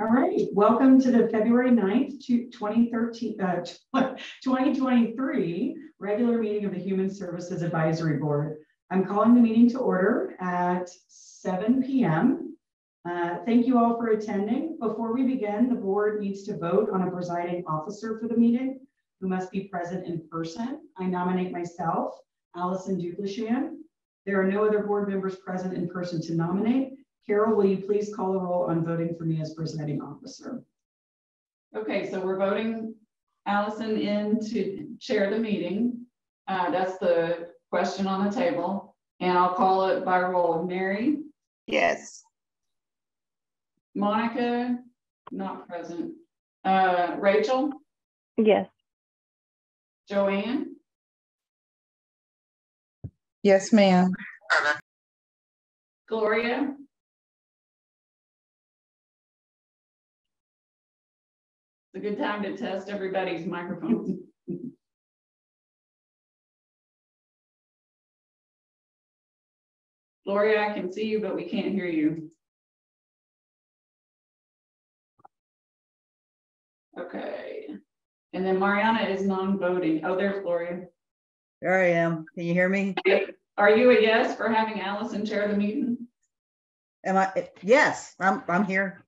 All right, welcome to the February 9th, 2023 regular meeting of the Human Services Advisory Board. I'm calling the meeting to order at 7 p.m. Thank you all for attending. Before we begin, the board needs to vote on a presiding officer for the meeting who must be present in person. I nominate myself, Allison Duplichan. There are no other board members present in person to nominate. Carol, will you please call the roll on voting for me as presiding officer? Okay, so we're voting Allison in to chair the meeting. That's the question on the table. And I'll call it by roll. Mary? Yes. Monica? Not present. Rachel? Yes. Joanne? Yes, ma'am. Gloria? It's a good time to test everybody's microphones. Gloria, I can see you, but we can't hear you. Okay. And then Mariana is non-voting. Oh, there's Gloria. There I am. Can you hear me? Are you a yes for having Allison chair the meeting? Am I? Yes, I'm here.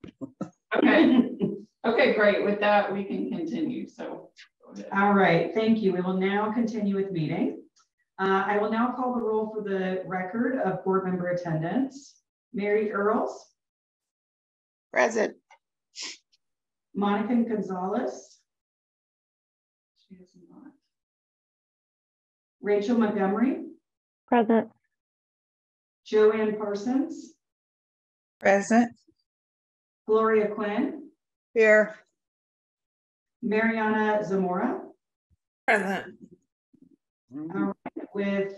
Okay. Okay, great. With that, we can continue. So, all right, thank you. We will now continue with meeting. I will now call the roll for the record of board member attendance. Mary Earls. Present. Monica Gonzalez. She is not. Rachel Montgomery. Present. Joanne Parsons. Present. Gloria Quinn. Here. Mariana Zamora. Present. All right, with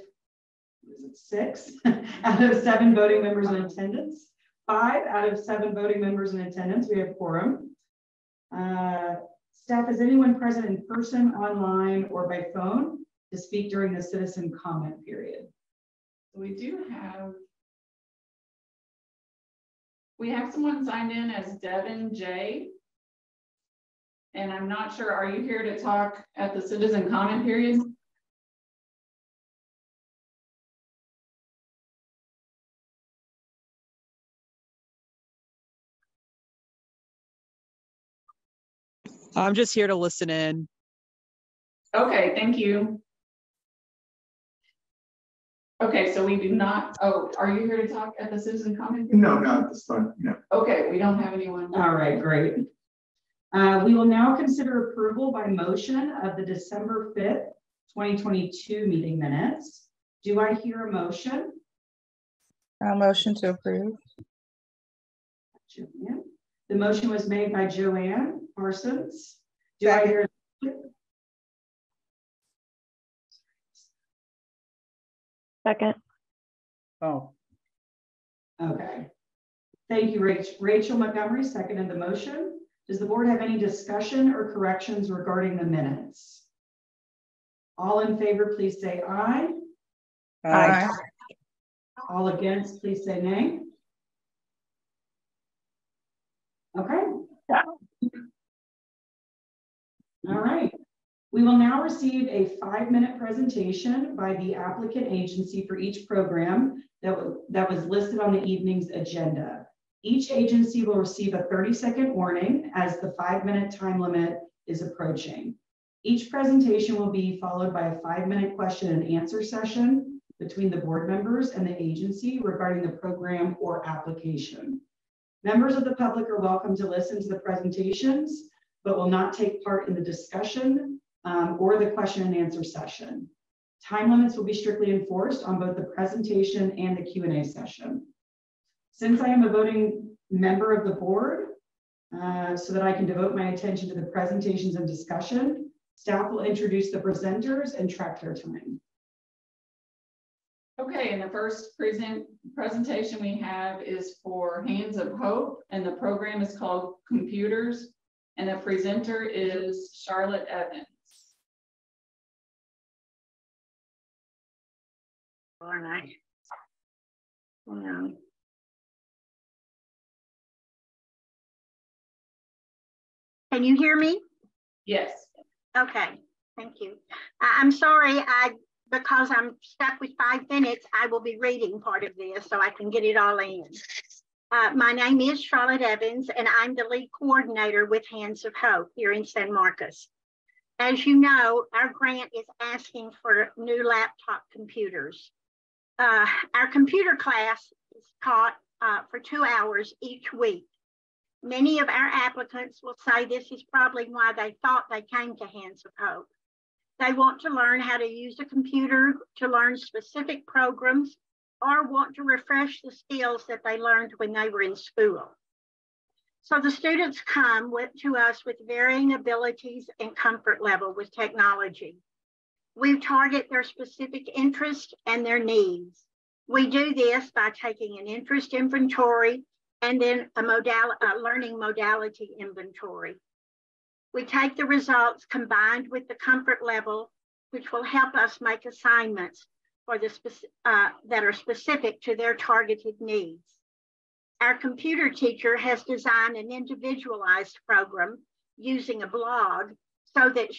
6 out of 7 voting members in attendance, 5 out of 7 voting members in attendance, we have quorum. Staff, is anyone present in person, online, or by phone to speak during the citizen comment period? we have someone signed in as Devin J. And I'm not sure, are you here to talk at the citizen comment period? I'm just here to listen in. Okay, thank you. Okay, so we do not, oh, are you here to talk at the citizen comment period? No, not at this time, no. Okay, we don't have anyone. All right, great. We will now consider approval by motion of the December 5th, 2022 meeting minutes. Do I hear a motion? A motion to approve. Joanne. The motion was made by Joanne Parsons. Do Second. I hear? Second. Oh. Okay. Thank you, Rachel Montgomery seconded the motion. Does the board have any discussion or corrections regarding the minutes? All in favor, please say aye. Aye. All against, please say nay. Okay. All right. We will now receive a 5-minute presentation by the applicant agency for each program that was listed on the evening's agenda. Each agency will receive a 30-second warning as the 5-minute time limit is approaching. Each presentation will be followed by a 5-minute question and answer session between the board members and the agency regarding the program or application. Members of the public are welcome to listen to the presentations, but will not take part in the discussion or the question and answer session. Time limits will be strictly enforced on both the presentation and the Q&A session. Since I am a voting member of the board, so that I can devote my attention to the presentations and discussion, staff will introduce the presenters and track their time. Okay, and the first presentation we have is for Hands of Hope, and the program is called Computers, and the presenter is Charlotte Evans. All right. Can you hear me? Yes. Okay, thank you. I'm sorry, because I'm stuck with 5 minutes, I will be reading part of this so I can get it all in. My name is Charlotte Evans, and I'm the lead coordinator with Hands of Hope here in San Marcos. As you know, our grant is asking for new laptop computers. Our computer class is taught for 2 hours each week. Many of our applicants will say this is probably why they thought they came to Hands of Hope. They want to learn how to use a computer, to learn specific programs, or want to refresh the skills that they learned when they were in school. So the students come to us with varying abilities and comfort level with technology. We target their specific interests and their needs. We do this by taking an interest inventory and then a learning modality inventory. We take the results combined with the comfort level, which will help us make assignments for that are specific to their targeted needs. Our computer teacher has designed an individualized program using a blog so that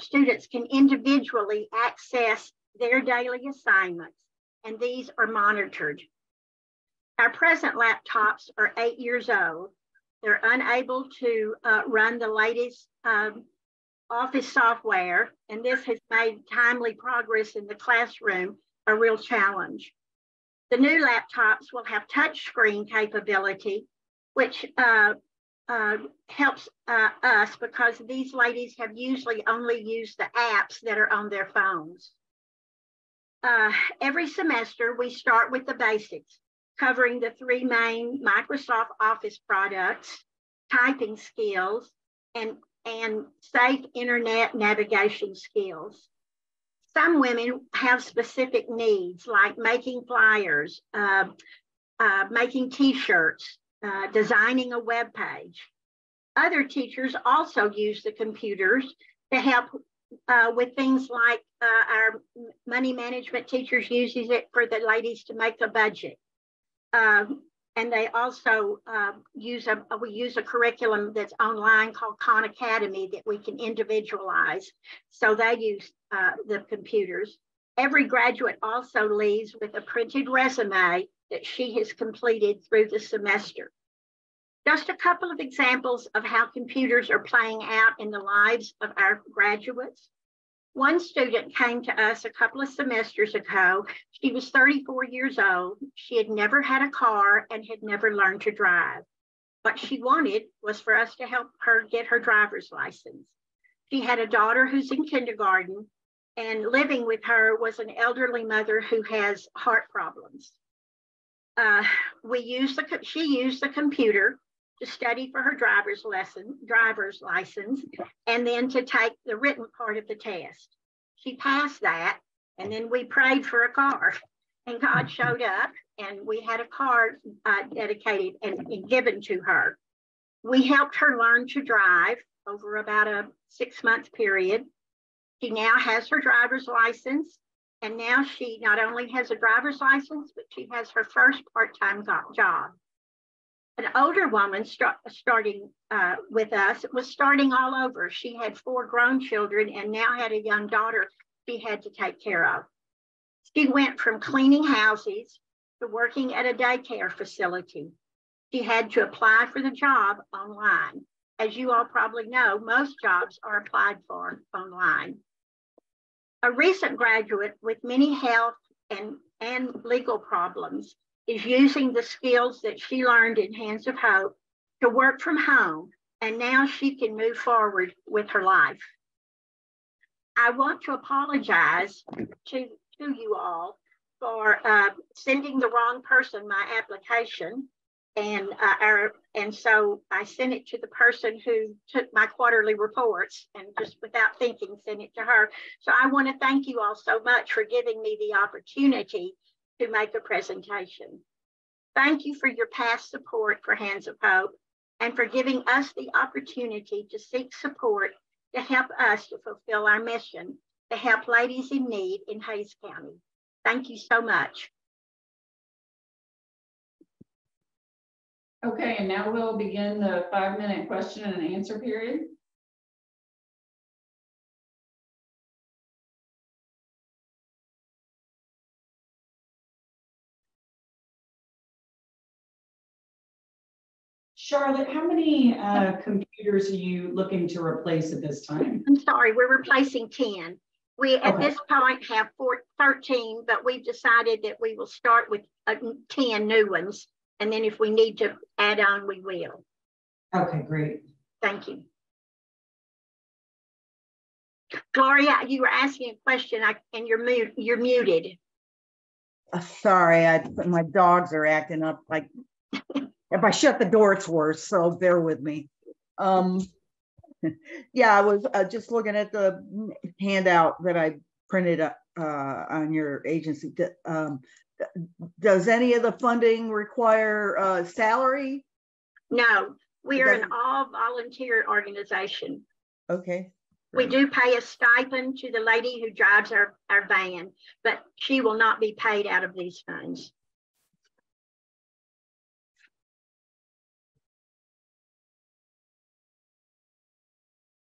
students can individually access their daily assignments, and these are monitored. Our present laptops are 8 years old. They're unable to run the latest office software, and this has made timely progress in the classroom a real challenge. The new laptops will have touchscreen capability, which helps us because these ladies have usually only used the apps that are on their phones. Every semester, we start with the basics, covering the 3 main Microsoft Office products, typing skills, and safe internet navigation skills. Some women have specific needs like making flyers, making t-shirts, designing a web page. Other teachers also use the computers to help with things like our money management teachers uses it for the ladies to make a budget. And they also we use a curriculum that's online called Khan Academy that we can individualize. So they use the computers. Every graduate also leaves with a printed resume that she has completed through the semester. Just a couple of examples of how computers are playing out in the lives of our graduates. One student came to us a couple of semesters ago. She was 34 years old. She had never had a car and had never learned to drive. What she wanted was for us to help her get her driver's license. She had a daughter who's in kindergarten, and living with her was an elderly mother who has heart problems. She used the computer to study for her driver's license, and then to take the written part of the test. She passed that, and then we prayed for a car, and God showed up, and we had a car dedicated and given to her. We helped her learn to drive over about a 6-month period. She now has her driver's license, and now she not only has a driver's license, but she has her first part-time job. An older woman starting with us was starting all over. She had 4 grown children and now had a young daughter she had to take care of. She went from cleaning houses to working at a daycare facility. She had to apply for the job online. As you all probably know, most jobs are applied for online. A recent graduate with many health and legal problems is using the skills that she learned in Hands of Hope to work from home, and now she can move forward with her life. I want to apologize to you all for sending the wrong person my application, and so I sent it to the person who took my quarterly reports, and just without thinking sent it to her. So I want to thank you all so much for giving me the opportunity to make a presentation. Thank you for your past support for Hands of Hope and for giving us the opportunity to seek support to help us to fulfill our mission to help ladies in need in Hays County. Thank you so much. Okay, and now we'll begin the 5-minute question and answer period. Charlotte, how many computers are you looking to replace at this time? I'm sorry, we're replacing 10. We at this point have 13, but we've decided that we will start with 10 new ones. And then if we need to add on, we will. Okay, great. Thank you. Gloria, you were asking a question and you're muted. Sorry, my dogs are acting up. Like if I shut the door, it's worse. So bear with me. Yeah, I was just looking at the handout that I printed on your agency. Does any of the funding require salary? No, we are an all volunteer organization. Okay. We do pay a stipend to the lady who drives our van, but she will not be paid out of these funds.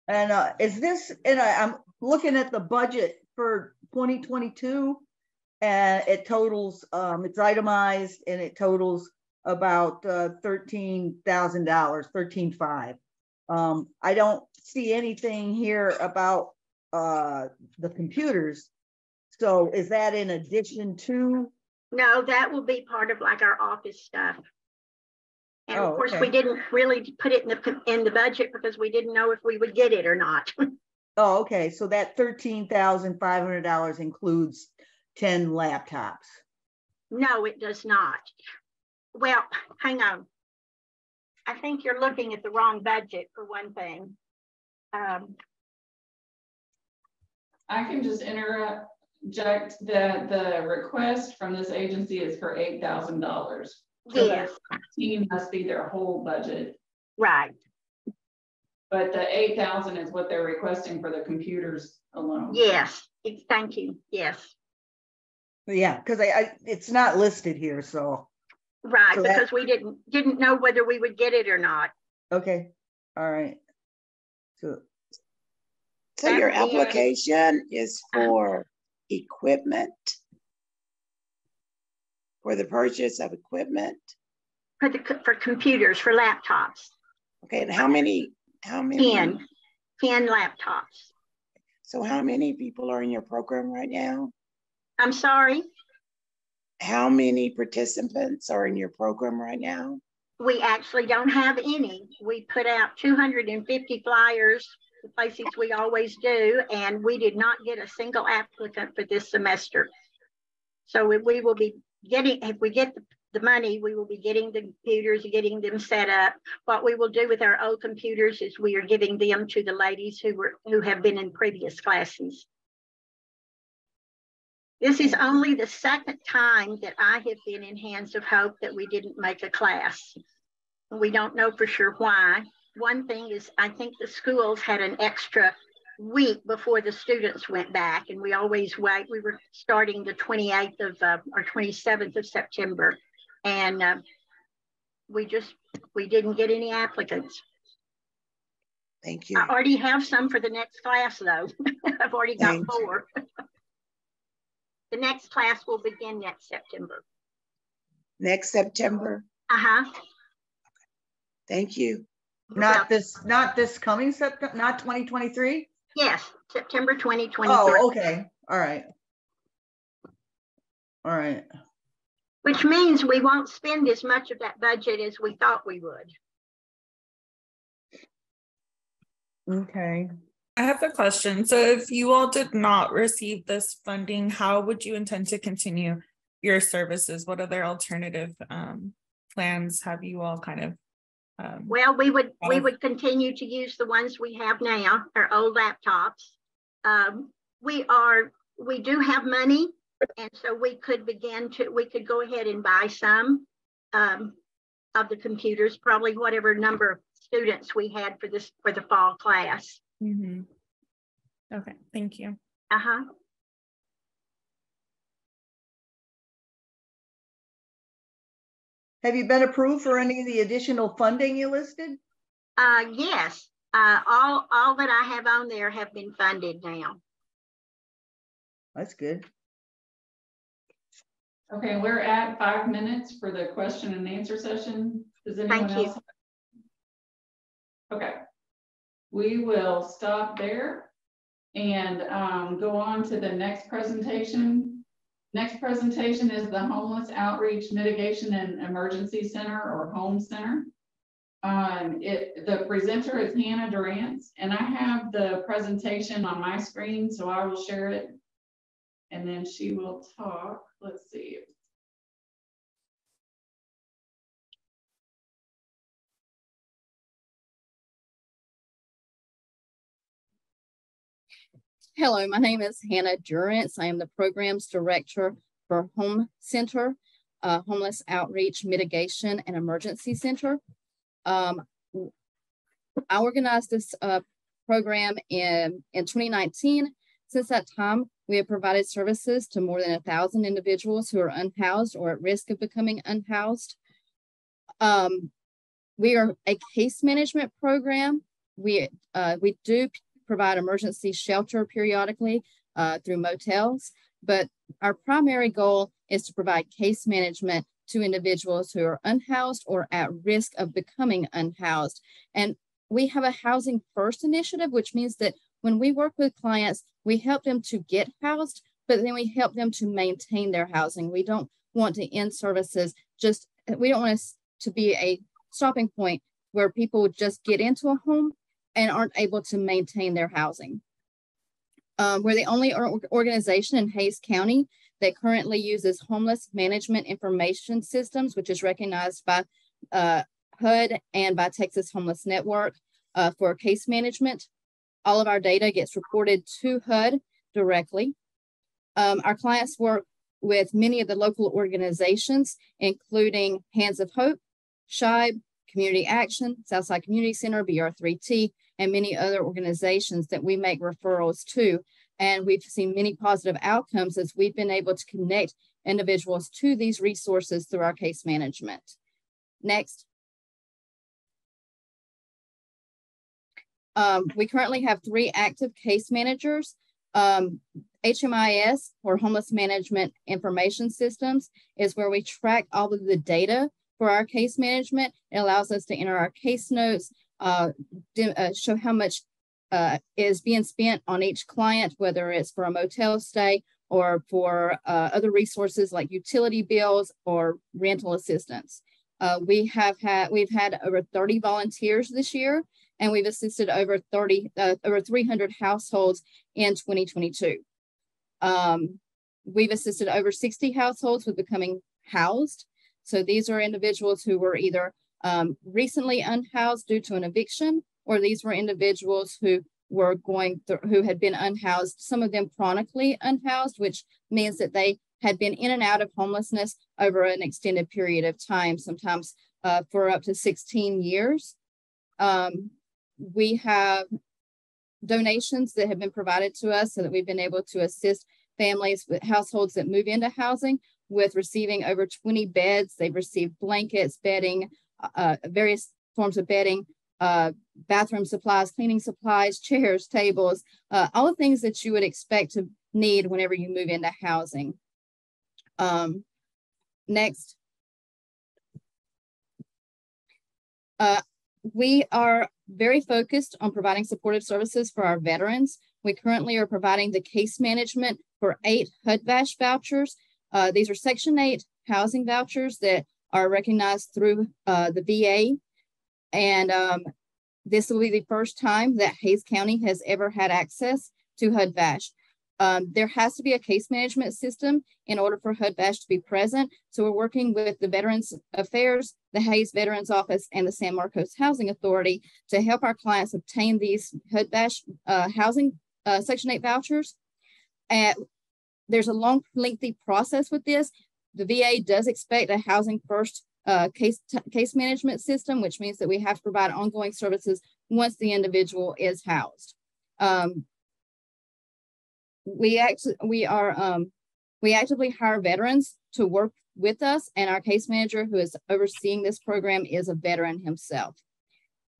And is this, and I'm looking at the budget for 2022 and it totals, it's itemized and it totals about $13,000, $13,500. I don't see anything here about the computers. So is that in addition to? No, that will be part of like our office stuff. And of course, okay. we didn't really put it in the budget because we didn't know if we would get it or not. Oh, okay. So that $13,500 includes 10 laptops. No, it does not. Well, hang on. I think you're looking at the wrong budget for one thing. I can just interject that the request from this agency is for $8,000. So yes. that team must be their whole budget. Right. But the 8,000 is what they're requesting for the computers alone. Yes. Thank you. Yes. Yeah, because it's not listed here, so. Right, So because we didn't know whether we would get it or not. Okay. All right. So your application is for equipment, for the purchase of equipment? For computers, for laptops. Okay, and how many? 10 laptops. So how many people are in your program right now? I'm sorry? How many participants are in your program right now? We actually don't have any. We put out 250 flyers, the places we always do, and we did not get a single applicant for this semester. So we will be getting, if we get the money, we will be getting the computers, getting them set up. What we will do with our old computers is we are giving them to the ladies who have been in previous classes. This is only the second time that I have been in Hands of Hope that we didn't make a class. We don't know for sure why. One thing is, I think the schools had an extra week before the students went back, and we always wait. We were starting the 28th of or 27th of September, and we didn't get any applicants. Thank you. I already have some for the next class though. I've already got 4. The next class will begin next September. Next September? Uh-huh. Thank you. Not this coming September, not 2023? Yes, September 2023. Oh, okay. All right. All right. Which means we won't spend as much of that budget as we thought we would. Okay. I have a question. So if you all did not receive this funding, how would you intend to continue your services? What other alternative plans have you all kind of? Well, we would continue to use the ones we have now, our old laptops. We do have money, and so we could go ahead and buy some of the computers, probably whatever number of students we had for the fall class. Mm-hmm. Okay, thank you. Uh-huh. Have you been approved for any of the additional funding you listed? Yes, all that I have on there have been funded now. That's good. Okay, we're at 5 minutes for the question and answer session. Does anyone Thank you. else? Okay, we will stop there and go on to the next presentation. Next presentation is the Homeless Outreach Mitigation and Emergency Center, or Home Center. The presenter is Hannah Durance, and I have the presentation on my screen, so I will share it and then she will talk. Let's see. Hello, my name is Hannah Durance. I am the Programs Director for Home Center, Homeless Outreach Mitigation and Emergency Center. I organized this program in 2019. Since that time, we have provided services to more than 1,000 individuals who are unhoused or at risk of becoming unhoused. We are a case management program. We do provide emergency shelter periodically through motels, but our primary goal is to provide case management to individuals who are unhoused or at risk of becoming unhoused. And we have a housing first initiative, which means that when we work with clients, we help them to get housed, but then we help them to maintain their housing. We don't want to end services, we don't want us to be a stopping point where people just get into a home and aren't able to maintain their housing. We're the only organization in Hays County that currently uses homeless management information systems, which is recognized by HUD and by Texas Homeless Network for case management. All of our data gets reported to HUD directly. Our clients work with many of the local organizations, including Hands of Hope, SHIBE, Community Action, Southside Community Center, BR3T, and many other organizations that we make referrals to. And we've seen many positive outcomes as we've been able to connect individuals to these resources through our case management. Next. We currently have 3 active case managers. HMIS, or Homeless Management Information Systems, is where we track all of the data for our case management. It allows us to enter our case notes, show how much is being spent on each client, whether it's for a motel stay or for other resources like utility bills or rental assistance. We've had over 30 volunteers this year, and we've assisted over 300 households in 2022. We've assisted over 60 households with becoming housed. So these are individuals who were either recently unhoused due to an eviction, or these were individuals who were who had been unhoused, some of them chronically unhoused, which means that they had been in and out of homelessness over an extended period of time, sometimes for up to 16 years. We have donations that have been provided to us so that we've been able to assist families with households that move into housing with receiving over 20 beds. They've received blankets, bedding, various forms of bedding, bathroom supplies, cleaning supplies, chairs, tables, all the things that you would expect to need whenever you move into housing. Next. We are very focused on providing supportive services for our veterans. We currently are providing the case management for 8 HUD-VASH vouchers. These are Section 8 housing vouchers that are recognized through the VA. And this will be the first time that Hays County has ever had access to HUD-VASH. There has to be a case management system in order for HUD-VASH to be present. So we're working with the Veterans Affairs, the Hays Veterans Office, and the San Marcos Housing Authority to help our clients obtain these HUD-VASH housing Section 8 vouchers. There's a long, lengthy process with this. The VA does expect a housing first case management system, which means that we have to provide ongoing services once the individual is housed. We actively hire veterans to work with us, and our case manager who is overseeing this program is a veteran himself.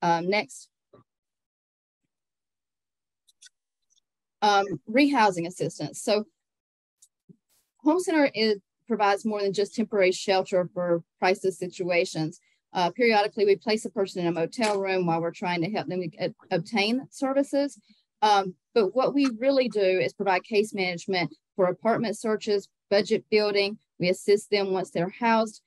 Next. Rehousing assistance. So Home Center provides more than just temporary shelter for crisis situations. Periodically, we place a person in a motel room while we're trying to help them obtain services. But what we really do is provide case management for apartment searches, budget building. We assist them once they're housed.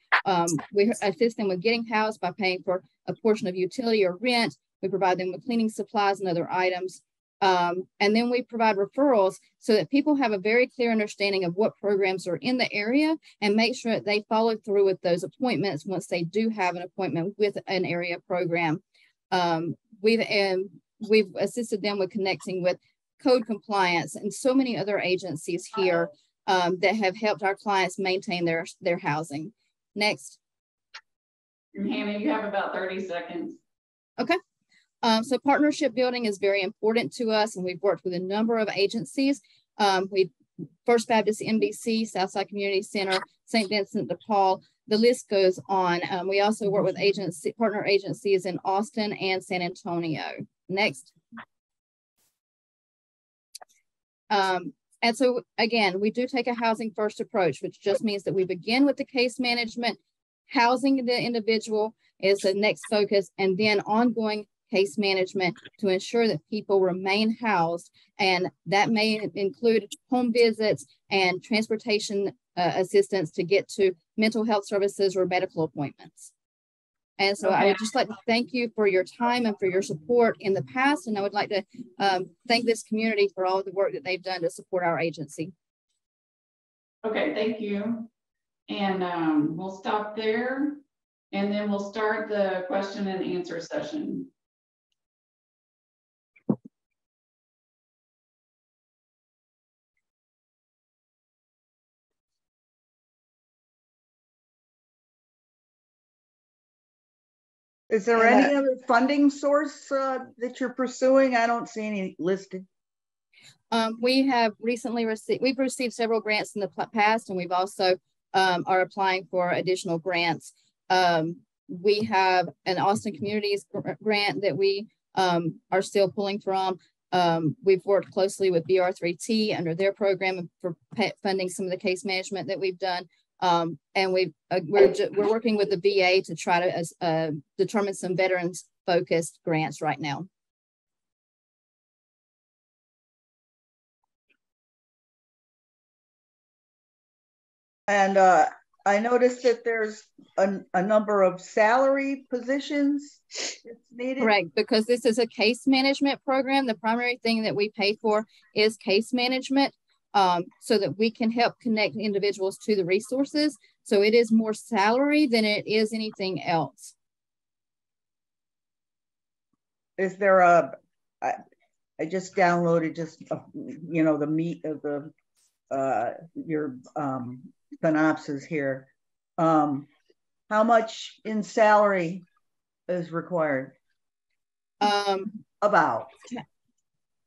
We assist them with getting housed by paying for a portion of utility or rent. We provide them with cleaning supplies and other items. And then we provide referrals so that people have a very clear understanding of what programs are in the area and make sure that they follow through with those appointments once they do have an appointment with an area program. We've assisted them with connecting with code compliance and so many other agencies here that have helped our clients maintain their housing. Next. Hannah, you have about 30 seconds. Okay. So partnership building is very important to us, and we've worked with a number of agencies. First Baptist NBC, Southside Community Center, St. Vincent de Paul, the list goes on. We also work with partner agencies in Austin and San Antonio. Next. And so again, we do take a housing first approach, which just means that we begin with the case management. Housing the individual is the next focus, and then ongoing case management to ensure that people remain housed. And that may include home visits and transportation assistance to get to mental health services or medical appointments. And so I would just like to thank you for your time and for your support in the past. And I would like to thank this community for all of the work that they've done to support our agency. Okay, thank you. And we'll stop there, and then we'll start the question and answer session. Is there any other funding source that you're pursuing? I don't see any listed. We have recently received several grants in the past, and we've also are applying for additional grants. We have an Austin Communities grant that we are still pulling from. We've worked closely with BR3T under their program for funding some of the case management that we've done. And we're working with the VA to try to determine some veterans focused grants right now. And I noticed that there's a number of salary positions that's needed. Correct, because this is a case management program. The primary thing that we pay for is case management. So that we can help connect individuals to the resources. So it is more salary than it is anything else. Is there I just downloaded the meat of the your synopsis here. How much in salary is required? About.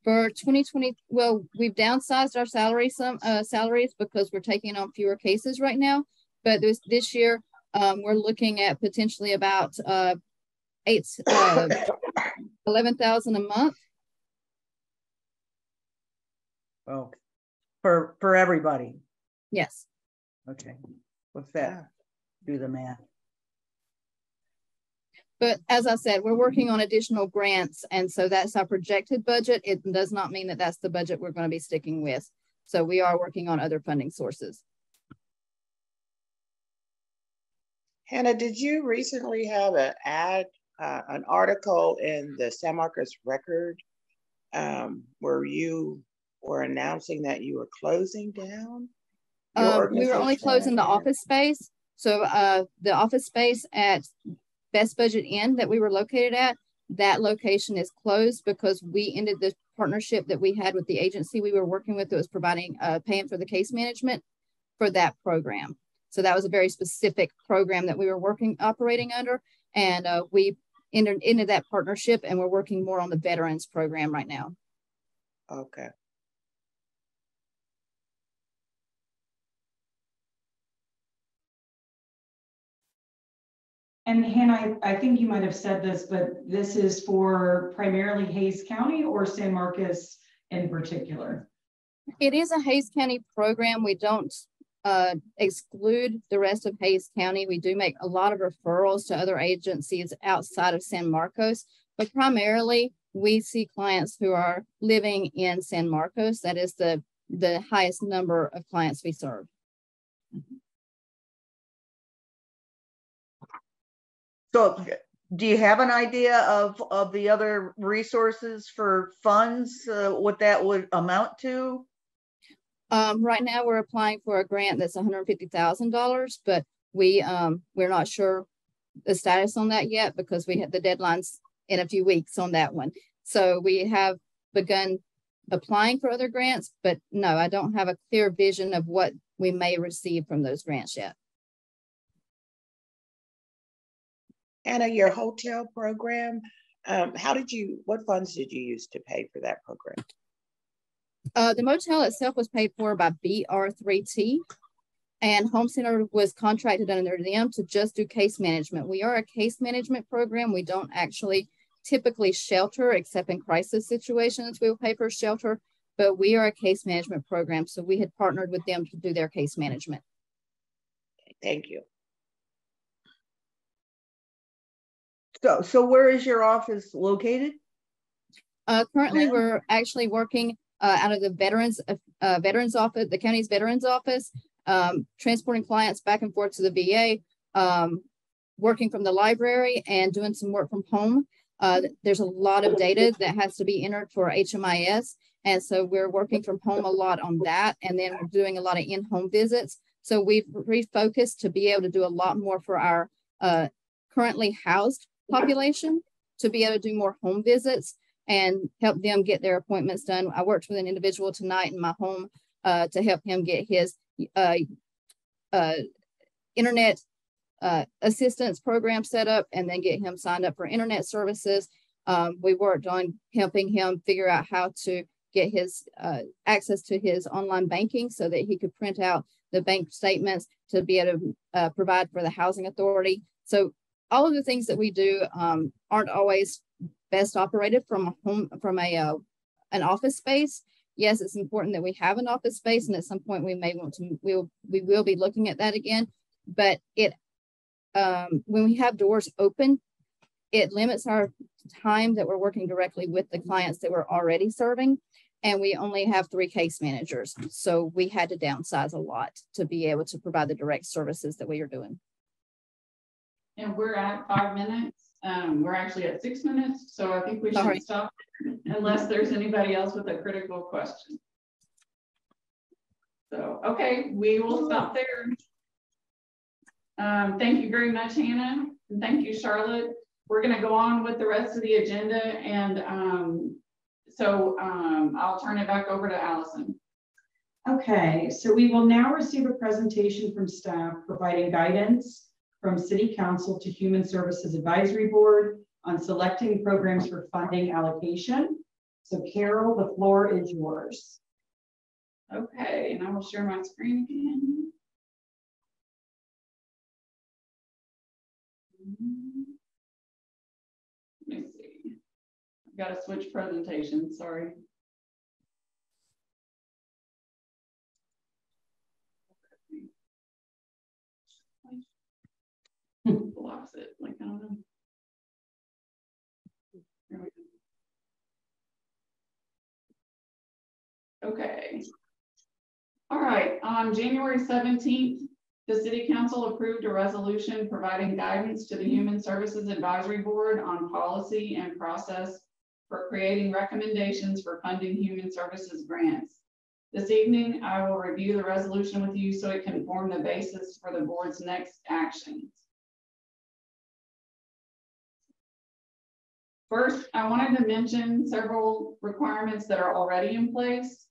For 2020, well, we've downsized our salaries because we're taking on fewer cases right now. But this year, we're looking at potentially about $11,000 a month. Oh, for everybody. Yes. Okay. What's that? Do the math. But as I said, we're working on additional grants. And so that's our projected budget. It does not mean that that's the budget we're going to be sticking with. So we are working on other funding sources. Hannah, did you recently have an article in the San Marcos Record where you were announcing that you were closing down? We were only closing the office space. So the office space at Best Budget Inn that we were located at, that location is closed because we ended the partnership that we had with the agency we were working with that was providing paying for the case management for that program. So that was a very specific program that we were operating under, and we entered into that partnership, and we're working more on the veterans program right now. Okay. And Hannah, I think you might have said this, but this is for primarily Hayes County or San Marcos in particular? It is a Hayes County program. We don't exclude the rest of Hayes County. We do make a lot of referrals to other agencies outside of San Marcos, but primarily we see clients who are living in San Marcos. That is the highest number of clients we serve. So do you have an idea of the other resources for funds, what that would amount to? Right now we're applying for a grant that's $150,000, but we're not sure the status on that yet because we have the deadlines in a few weeks on that one. So we have begun applying for other grants, but no, I don't have a clear vision of what we may receive from those grants yet. Anna, your hotel program, what funds did you use to pay for that program? The motel itself was paid for by BR3T, and Home Center was contracted under them to just do case management. We are a case management program. We don't actually typically shelter, except in crisis situations, we will pay for shelter, but we are a case management program. So we had partnered with them to do their case management. Thank you. So where is your office located? Currently, we're actually working out of the veterans office, the county's veterans office, transporting clients back and forth to the VA, working from the library and doing some work from home. There's a lot of data that has to be entered for HMIS. And so we're working from home a lot on that. And then we're doing a lot of in-home visits. So we've refocused to be able to do a lot more for our currently housed population, to be able to do more home visits and help them get their appointments done. I worked with an individual tonight in my home to help him get his internet assistance program set up and then get him signed up for internet services. We worked on helping him figure out how to get his access to his online banking so that he could print out the bank statements to be able to provide for the housing authority. So all of the things that we do aren't always best operated from an office space. Yes, it's important that we have an office space, and at some point we may want to, we will be looking at that again. But it when we have doors open, it limits our time that we're working directly with the clients that we're already serving. And we only have 3 case managers. So we had to downsize a lot to be able to provide the direct services that we are doing. And we're at 5 minutes. We're actually at 6 minutes. So I think we should stop unless there's anybody else with a critical question. So, okay, we will stop there. Thank you very much, Hannah. And thank you, Charlotte. We're going to go on with the rest of the agenda. And I'll turn it back over to Allison. Okay, so we will now receive a presentation from staff providing guidance from City Council to Human Services Advisory Board on selecting programs for funding allocation. So Carol, the floor is yours. Okay, and I will share my screen again. Let me see. I've got to switch presentation, sorry. Blocks it, like I don't know. There we go. Okay. All right, on January 17th, the City Council approved a resolution providing guidance to the Human Services Advisory Board on policy and process for creating recommendations for funding human services grants. This evening, I will review the resolution with you so it can form the basis for the board's next actions. First, I wanted to mention several requirements that are already in place.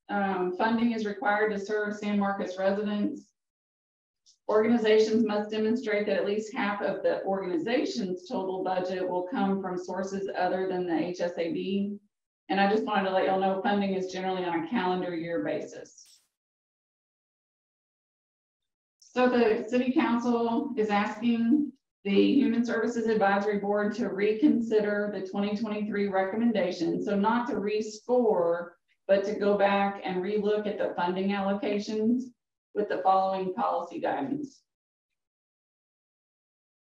Funding is required to serve San Marcos residents. Organizations must demonstrate that at least half of the organization's total budget will come from sources other than the HSAB. And I just wanted to let y'all know funding is generally on a calendar year basis. So the City Council is asking the Human Services Advisory Board to reconsider the 2023 recommendation. So not to rescore, but to go back and relook at the funding allocations with the following policy guidance.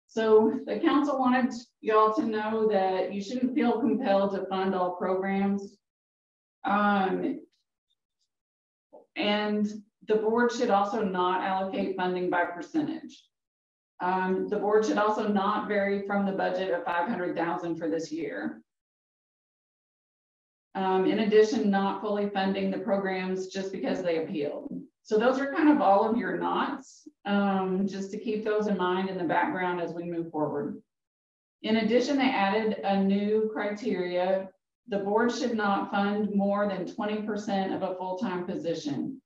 So the council wanted y'all to know that you shouldn't feel compelled to fund all programs. And the board should also not allocate funding by percentage. The board should also not vary from the budget of $500,000 for this year. In addition, not fully funding the programs just because they appealed. So those are kind of all of your nots, just to keep those in mind in the background as we move forward. In addition, they added a new criteria. The board should not fund more than 20% of a full-time position.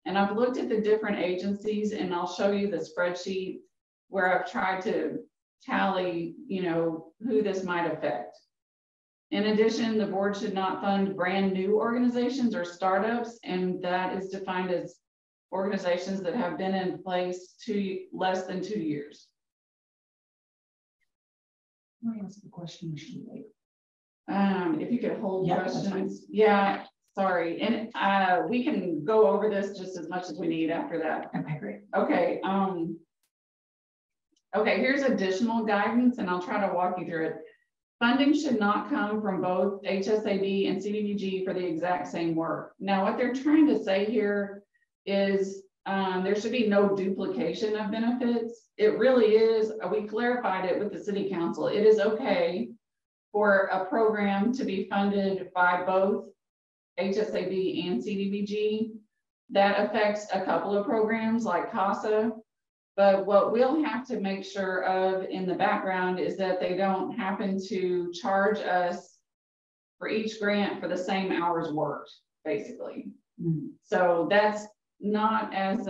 And I've looked at the different agencies, and I'll show you the spreadsheet where I've tried to tally, who this might affect. In addition, the board should not fund brand new organizations or startups, and that is defined as organizations that have been in place less than 2 years. Let me ask the question. If you could hold questions. Yeah, sorry. And we can go over this just as much as we need after that. Okay, great. Okay. Okay, here's additional guidance, and I'll try to walk you through it. Funding should not come from both HSAB and CDBG for the exact same work. Now, what they're trying to say here is there should be no duplication of benefits. It really is, we clarified it with the city council. It is okay for a program to be funded by both HSAB and CDBG. That affects a couple of programs like CASA. But what we'll have to make sure of in the background is that they don't happen to charge us for each grant for the same hours worked, basically. Mm-hmm. So that's not as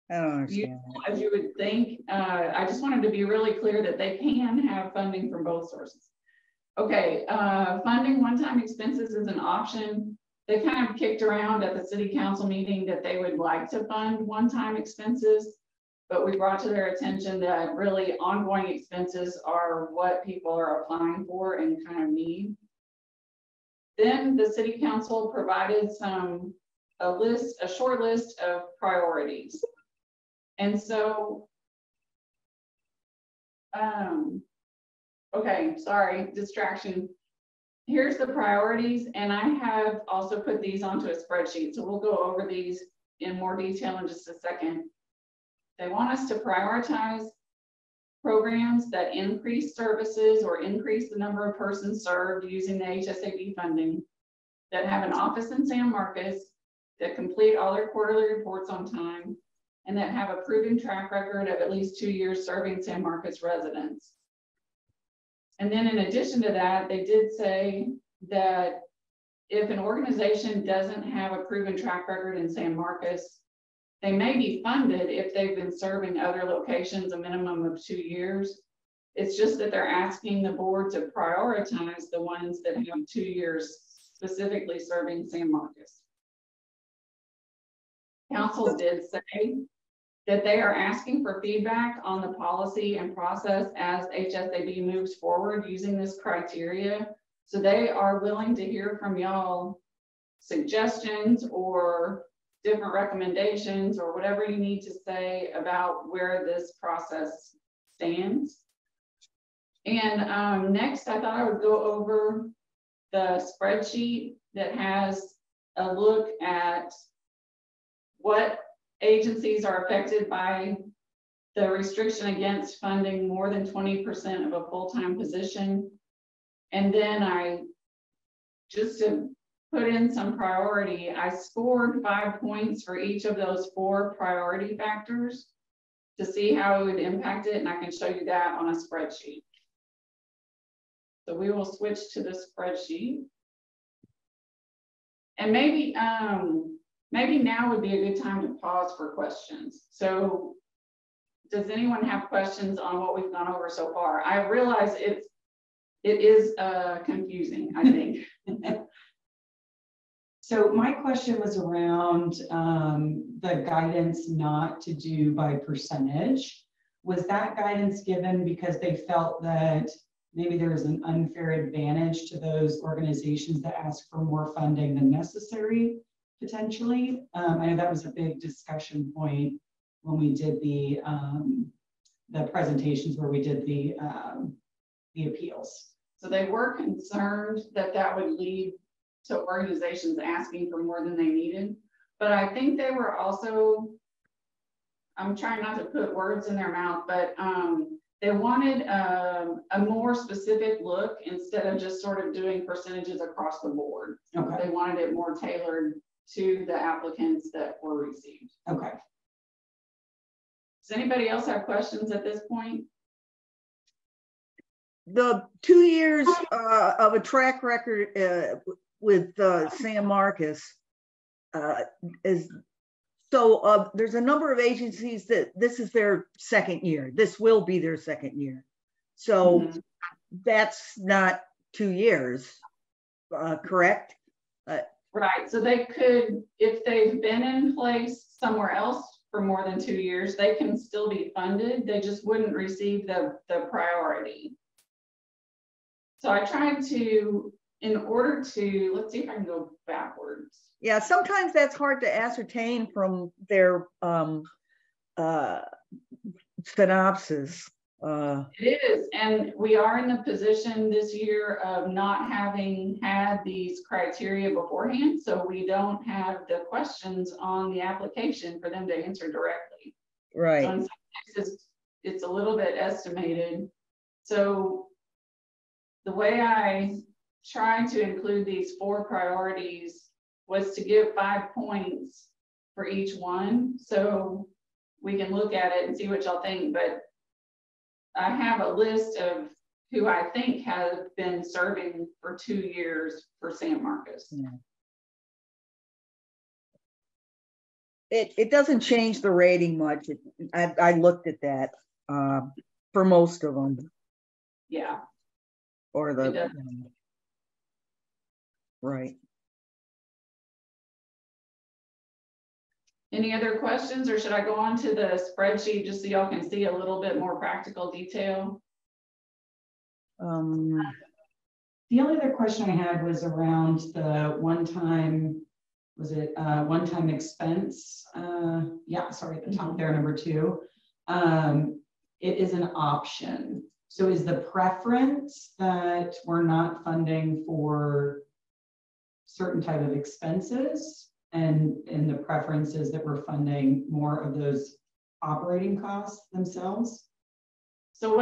as you would think. I just wanted to be really clear that they can have funding from both sources. Okay, funding one-time expenses is an option. They kind of kicked around at the city council meeting that they would like to fund one-time expenses, but we brought to their attention that really ongoing expenses are what people are applying for and kind of need. Then the city council provided a short list of priorities. And so, okay, sorry, distraction. Here's the priorities, and I have also put these onto a spreadsheet. So we'll go over these in more detail in just a second. They want us to prioritize programs that increase services or increase the number of persons served using the HSAB funding, that have an office in San Marcos, that complete all their quarterly reports on time, and that have a proven track record of at least 2 years serving San Marcos residents. And then in addition to that, they did say that if an organization doesn't have a proven track record in San Marcos, they may be funded if they've been serving other locations a minimum of 2 years. It's just that they're asking the board to prioritize the ones that have 2 years specifically serving San Marcos. Council did say that they are asking for feedback on the policy and process as HSAB moves forward using this criteria. So they are willing to hear from y'all suggestions or different recommendations or whatever you need to say about where this process stands. And next, I thought I would go over the spreadsheet that has a look at what agencies are affected by the restriction against funding more than 20% of a full-time position. And then just to put in some priority, I scored 5 points for each of those 4 priority factors to see how it would impact it. And I can show you that on a spreadsheet. So we will switch to the spreadsheet. And maybe now would be a good time to pause for questions. So does anyone have questions on what we've gone over so far? I realize it is confusing, I think. So my question was around the guidance not to do by percentage. Was that guidance given because they felt that maybe there was an unfair advantage to those organizations that ask for more funding than necessary, potentially? I know that was a big discussion point when we did the presentations where we did the appeals. So they were concerned that that would lead to organizations asking for more than they needed. But I think they were also, I'm trying not to put words in their mouth, but they wanted a more specific look instead of just sort of doing percentages across the board. Okay. They wanted it more tailored to the applicants that were received. Okay. Does anybody else have questions at this point? The 2 years of a track record with San Marcos is so there's a number of agencies that this is their second year. This will be their second year. So that's not 2 years, correct? Right. So they could, if they've been in place somewhere else for more than 2 years, they can still be funded. They just wouldn't receive the priority. So I tried to, in order to, let's see if I can go backwards. Yeah, sometimes that's hard to ascertain from their synopsis. It is, and we are in the position this year of not having had these criteria beforehand, so we don't have the questions on the application for them to answer directly. Right. So in some cases, it's a little bit estimated. So the way I tried to include these 4 priorities was to give 5 points for each one, so we can look at it and see what y'all think. But I have a list of who I think have been serving for 2 years for San Marcos. Yeah. It doesn't change the rating much. I looked at that for most of them. Yeah. Or the right. Any other questions, or should I go on to the spreadsheet just so y'all can see a little bit more practical detail? The only other question I had was around the one-time, was it one-time expense? Yeah, sorry, at the top there, number 2. It is an option. So is the preference that we're not funding for certain type of expenses, and the preference is that we're funding more of those operating costs themselves? So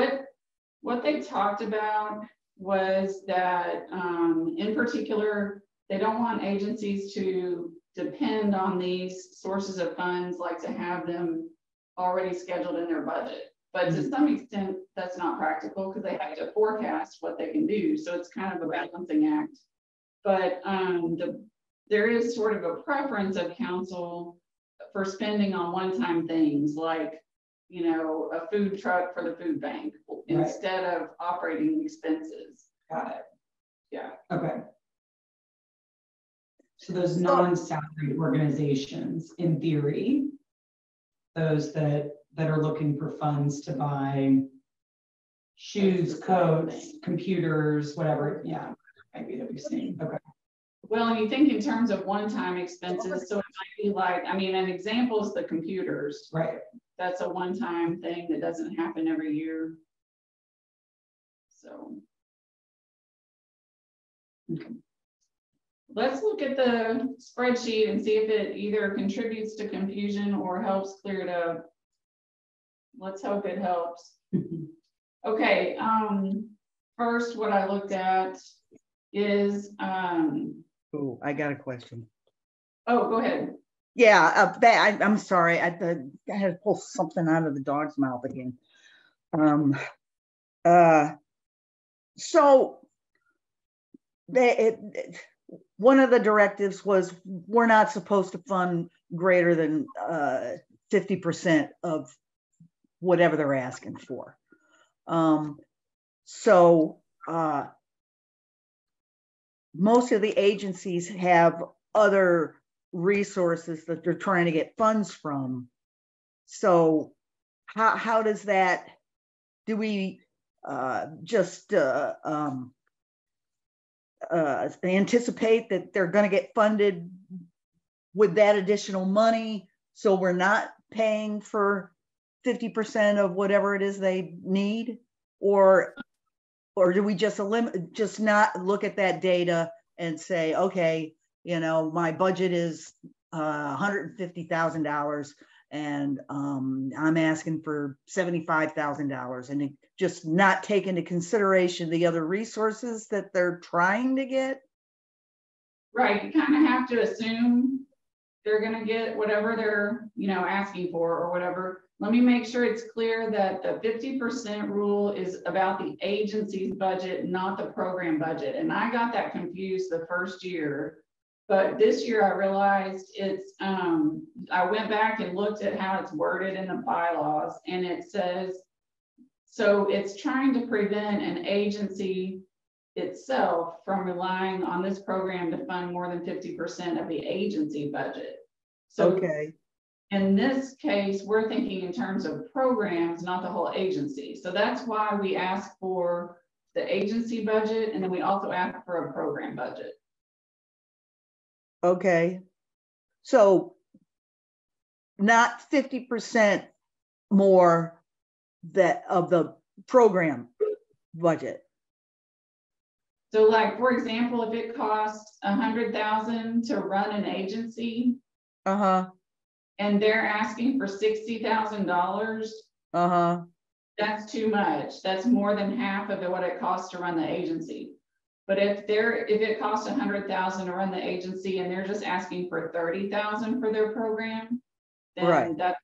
what they talked about was that in particular, they don't want agencies to depend on these sources of funds, like to have them already scheduled in their budget. But to some extent, that's not practical because they have to forecast what they can do. So it's kind of a balancing act. But there is sort of a preference of council for spending on one-time things like, you know, a food truck for the food bank instead of operating expenses. Got it. Yeah. Okay. So those non-salaried organizations, in theory, those that are looking for funds to buy shoes, coats, computers, whatever. Yeah, maybe that we've seen. Okay. Well, and you think in terms of one-time expenses, so it might be like, I mean, an example is the computers. Right. That's a one-time thing that doesn't happen every year. So. Okay. Let's look at the spreadsheet and see if it either contributes to confusion or helps clear it up. Let's hope it helps. Okay, first what I looked at is Oh, I got a question. Oh, go ahead. Yeah, I'm sorry. I had to pull something out of the dog's mouth again. So one of the directives was we're not supposed to fund greater than 50% of whatever they're asking for. Most of the agencies have other resources that they're trying to get funds from. So how does that, do we just anticipate that they're going to get funded with that additional money, so we're not paying for 50% of whatever it is they need? Or do we just not look at that data and say, okay, my budget is $150,000 and I'm asking for $75,000, and just not take into consideration the other resources that they're trying to get? Right, you kind of have to assume they're going to get whatever they're, asking for or whatever. Let me make sure it's clear that the 50% rule is about the agency's budget, not the program budget. And I got that confused the first year, but this year I realized it's, I went back and looked at how it's worded in the bylaws, and it says, so it's trying to prevent an agency itself from relying on this program to fund more than 50% of the agency budget. So okay, in this case, we're thinking in terms of programs, not the whole agency. So that's why we ask for the agency budget, and then we also ask for a program budget. okay. So not 50% more of the program budget. So like, for example, if it costs $100,000 to run an agency, and they're asking for $60,000, that's too much. That's more than half of what it costs to run the agency. But if it costs $100,000 to run the agency and they're just asking for $30,000 for their program, then right. that's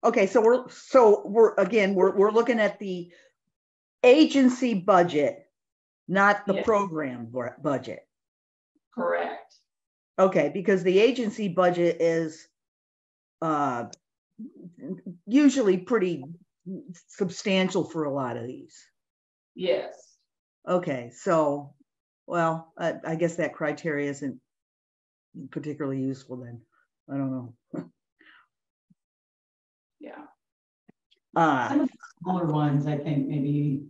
okay. So we're looking at the agency budget, not the program budget. correct. Okay, because the agency budget is usually pretty substantial for a lot of these. Yes. Okay, so, well, I guess that criteria isn't particularly useful then. I don't know. Yeah. Some of the smaller ones, I think, maybe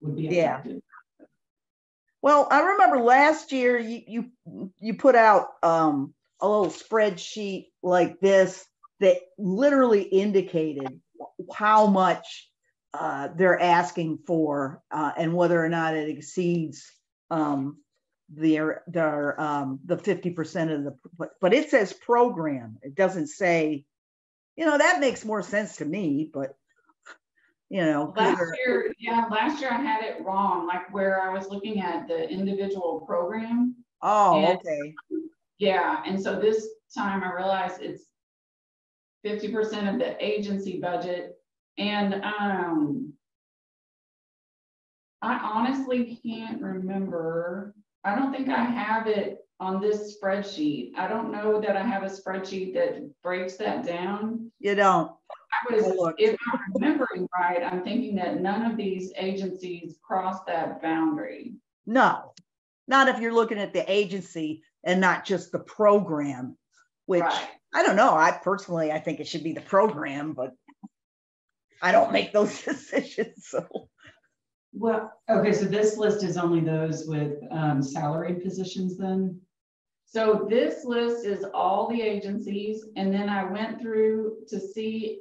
would be effective. Well, I remember last year you put out a little spreadsheet like this that literally indicated how much they're asking for and whether or not it exceeds the 50% of the, but it says program. It doesn't say, that makes more sense to me, but last year I had it wrong, like where I was looking at the individual program. Oh, okay. Yeah, and so this time I realized it's 50% of the agency budget. And I honestly can't remember. I don't think I have it on this spreadsheet. I don't know that I have a spreadsheet that breaks that down. You don't? If I'm remembering right, I'm thinking that none of these agencies cross that boundary. No, not if you're looking at the agency and not just the program, which I don't know. I think it should be the program, but I don't make those decisions. So. Well, okay, so this list is only those with salaried positions then? So this list is all the agencies, and then I went through to see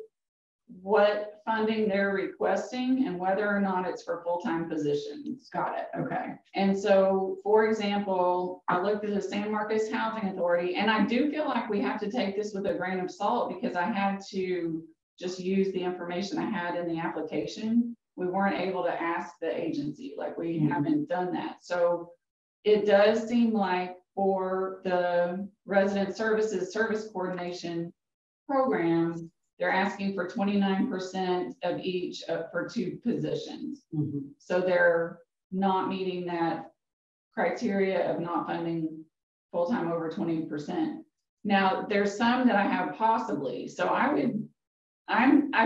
what funding they're requesting and whether or not it's for full-time positions. Got it, okay. And so, for example, I looked at the San Marcos Housing Authority, and I do feel like we have to take this with a grain of salt because I had to just use the information I had in the application. We weren't able to ask the agency, like we haven't done that. So it does seem like for the resident services service coordination program, they're asking for 29% of each for 2 positions. So they're not meeting that criteria of not funding full-time over 20%. Now there's some that I have possibly. So I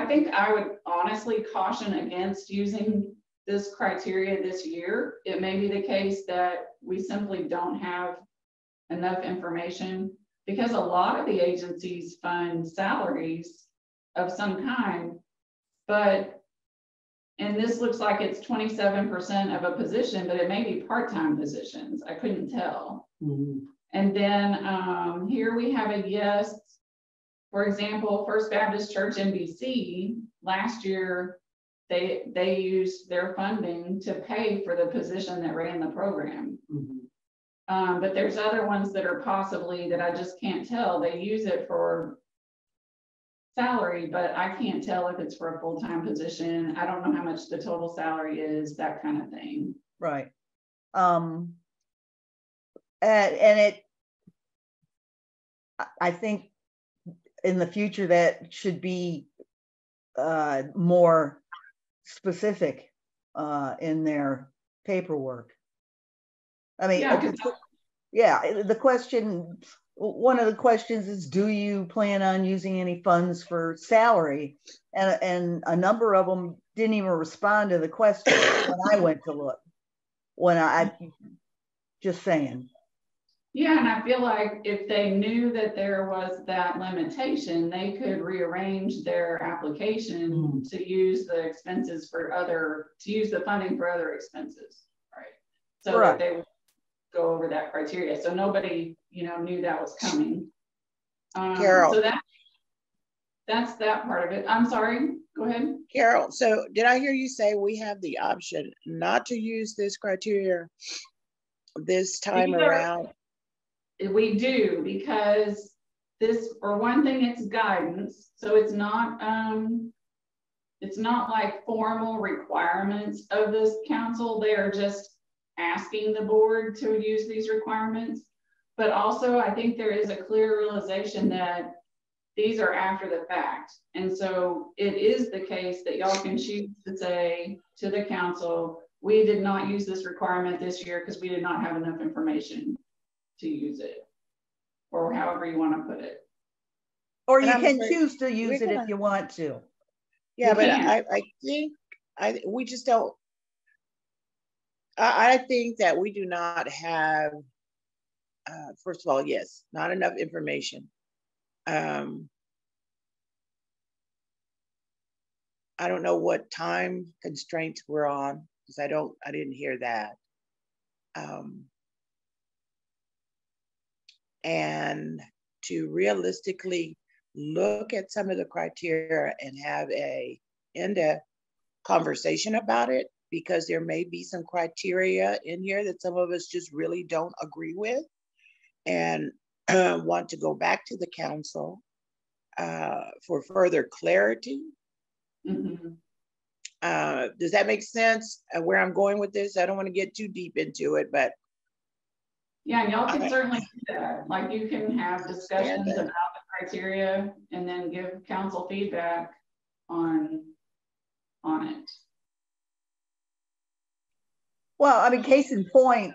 think I would honestly caution against using this criteria this year. It may be the case that we simply don't have enough information because a lot of the agencies fund salaries of some kind, and this looks like it's 27% of a position, but it may be part-time positions. I couldn't tell. Mm-hmm. And then here we have a yes. For example, First Baptist Church NBC, last year, they used their funding to pay for the position that ran the program. Mm-hmm. But there's other ones that are possibly that I just can't tell. They use it for salary, but I can't tell if it's for a full-time position. I don't know how much the total salary is, that kind of thing. Right. And it, I think in the future that should be more specific in their paperwork. I mean, yeah, the question, one of the questions is, do you plan on using any funds for salary? And a number of them didn't even respond to the question when I went to look. When I just saying. Yeah, and I feel like if they knew that there was that limitation, they could rearrange their application to use the expenses for to use the funding for other expenses, right? So that they would go over that criteria. So nobody, knew that was coming. Carol. So that's that part of it. I'm sorry, go ahead. Carol, so did I hear you say we have the option not to use this criteria this time around? We do, because this, for one thing, it's guidance. So it's not like formal requirements of this council. They are just asking the board to use these requirements. But also, I think there is a clear realization that these are after the fact. And so it is the case that y'all can choose to say to the council, we did not use this requirement this year because we did not have enough information to use it, or however you want to put it. Or you can choose to use it if you want to. Yeah, but I think we just don't. I think that we do not have, first of all, yes, not enough information. I don't know what time constraints we're on, because I didn't hear that. And to realistically look at some of the criteria and have a in-depth conversation about it, because there may be some criteria in here that some of us just really don't agree with and want to go back to the council for further clarity. Mm-hmm. Does that make sense where I'm going with this? I don't want to get too deep into it, but yeah, y'all can certainly do that. Like, you can have discussions about the criteria and then give council feedback on it. Well, I mean, case in point,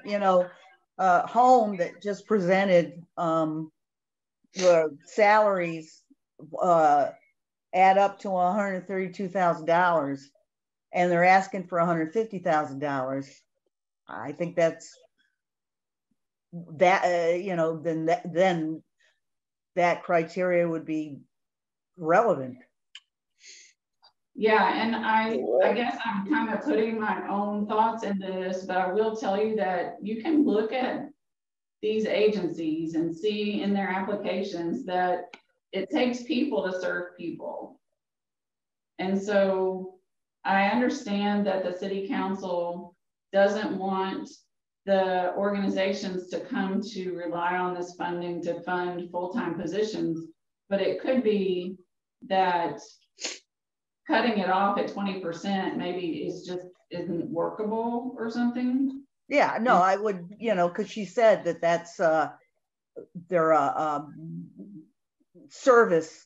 Home that just presented the salaries add up to $132,000, and they're asking for $150,000. I think that's that then that criteria would be relevant. Yeah, and I guess I'm kind of putting my own thoughts into this, but I will tell you that you can look at these agencies and see in their applications that it takes people to serve people. And so I understand that the city council doesn't want the organizations to come to rely on this funding to fund full-time positions, but it could be that cutting it off at 20% maybe isn't workable or something. Yeah, no, I would, because she said that that's their service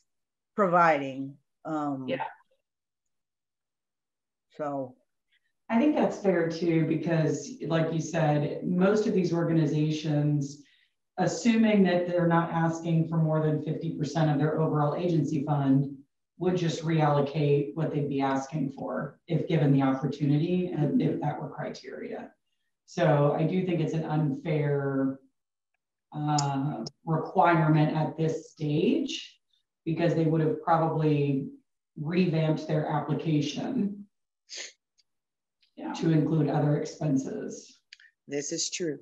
providing. Yeah. So I think that's fair too, because like you said, most of these organizations, assuming that they're not asking for more than 50% of their overall agency fund, would just reallocate what they'd be asking for if given the opportunity and if that were criteria. So I do think it's an unfair requirement at this stage, because they would have probably revamped their application Yeah. to include other expenses. This is true.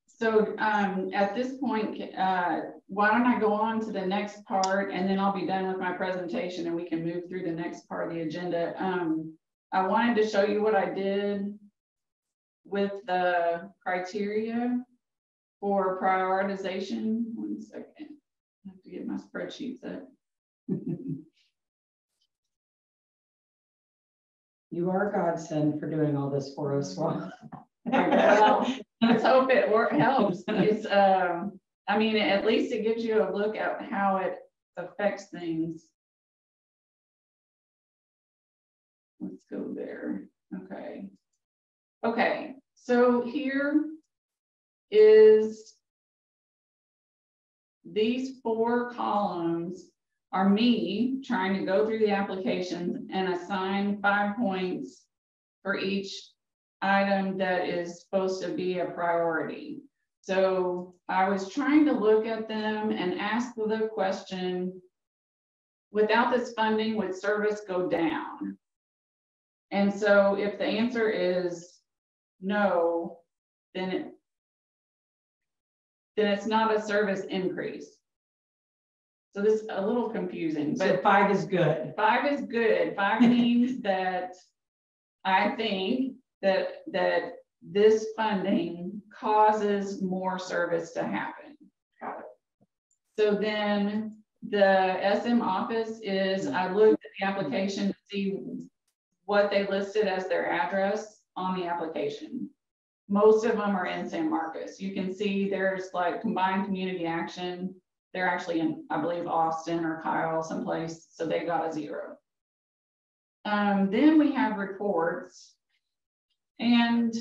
So at this point, why don't I go on to the next part, and then I'll be done with my presentation and we can move through the next part of the agenda. I wanted to show you what I did with the criteria for prioritization. 1 second, I have to get my spreadsheets up. You are a godsend for doing all this for us, Swan. Well, let's hope it helps. It's, I mean, at least it gives you a look at how it affects things. Let's go there. Okay. Okay. So here is these 4 columns are me trying to go through the applications and assign 5 points for each item that is supposed to be a priority. So I was trying to look at them and ask the question, without this funding, would service go down? And so if the answer is no, then it's not a service increase. So this is a little confusing, but so 5 is good. 5 is good. 5 means that I think that this funding causes more service to happen. So then the SM office is, I looked at the application to see what they listed as their address on the application. Most of them are in San Marcos. You can see there's like Combined Community Action. They're actually in, I believe, Austin or Kyle, someplace. So they got a 0. Then we have reports, and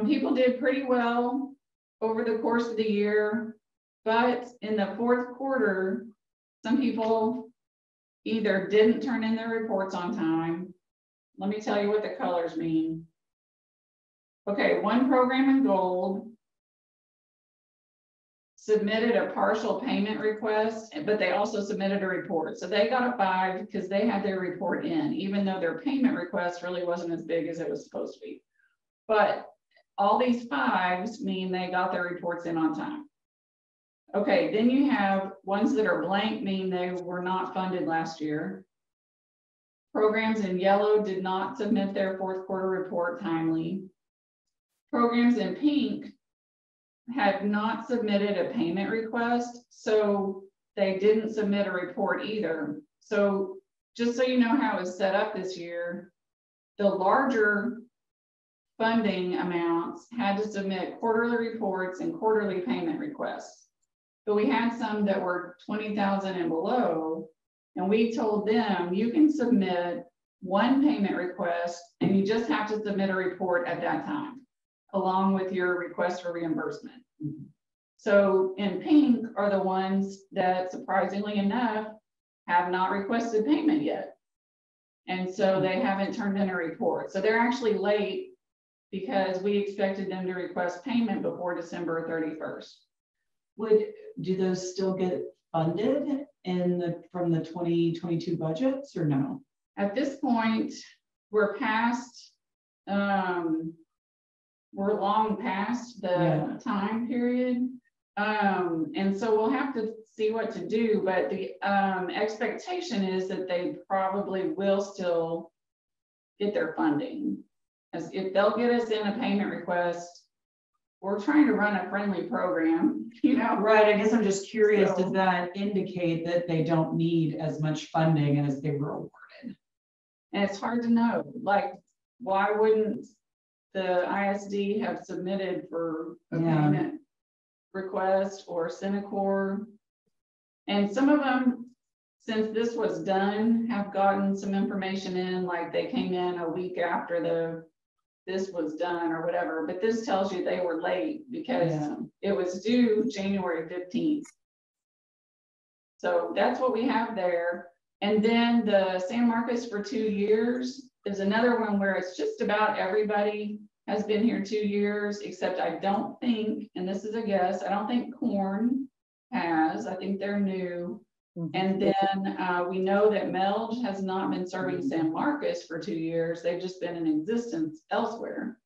people did pretty well over the course of the year, but in the 4th quarter, some people either didn't turn in their reports on time. Let me tell you what the colors mean. Okay, 1 program in gold submitted a partial payment request, but they also submitted a report. So they got a 5 because they had their report in, even though their payment request really wasn't as big as it was supposed to be. But all these 5s mean they got their reports in on time. Okay, then you have ones that are blank, mean they were not funded last year. Programs in yellow did not submit their 4th quarter report timely. Programs in pink had not submitted a payment request, so they didn't submit a report either. So just so you know how it was set up this year, the larger funding amounts had to submit quarterly reports and quarterly payment requests. But we had some that were 20,000 and below, and we told them you can submit 1 payment request and you just have to submit a report at that time, along with your request for reimbursement. So in pink are the ones that, surprisingly enough, have not requested payment yet. And so they haven't turned in a report. So they're actually late because we expected them to request payment before December 31st. Do those still get funded from the 2022 budgets or no? At this point, we're past, we're long past the time period. And so we'll have to see what to do, but the expectation is that they probably will still get their funding. As if they'll get us in a payment request, we're trying to run a friendly program, you know? Right, I guess I'm just curious, does that indicate that they don't need as much funding as they were awarded? And it's hard to know, like, why wouldn't the ISD have submitted for a payment request or Synacor? And some of them, since this was done, have gotten some information in, like they came in a week after this was done or whatever, but this tells you they were late because it was due January 15th. So that's what we have there. And then the San Marcos for 2 years is another one where it's just about everybody has been here 2 years, except I don't think, and this is a guess, I don't think Corn has. I think they're new. And then we know that Melge has not been serving San Marcos for 2 years. They've just been in existence elsewhere.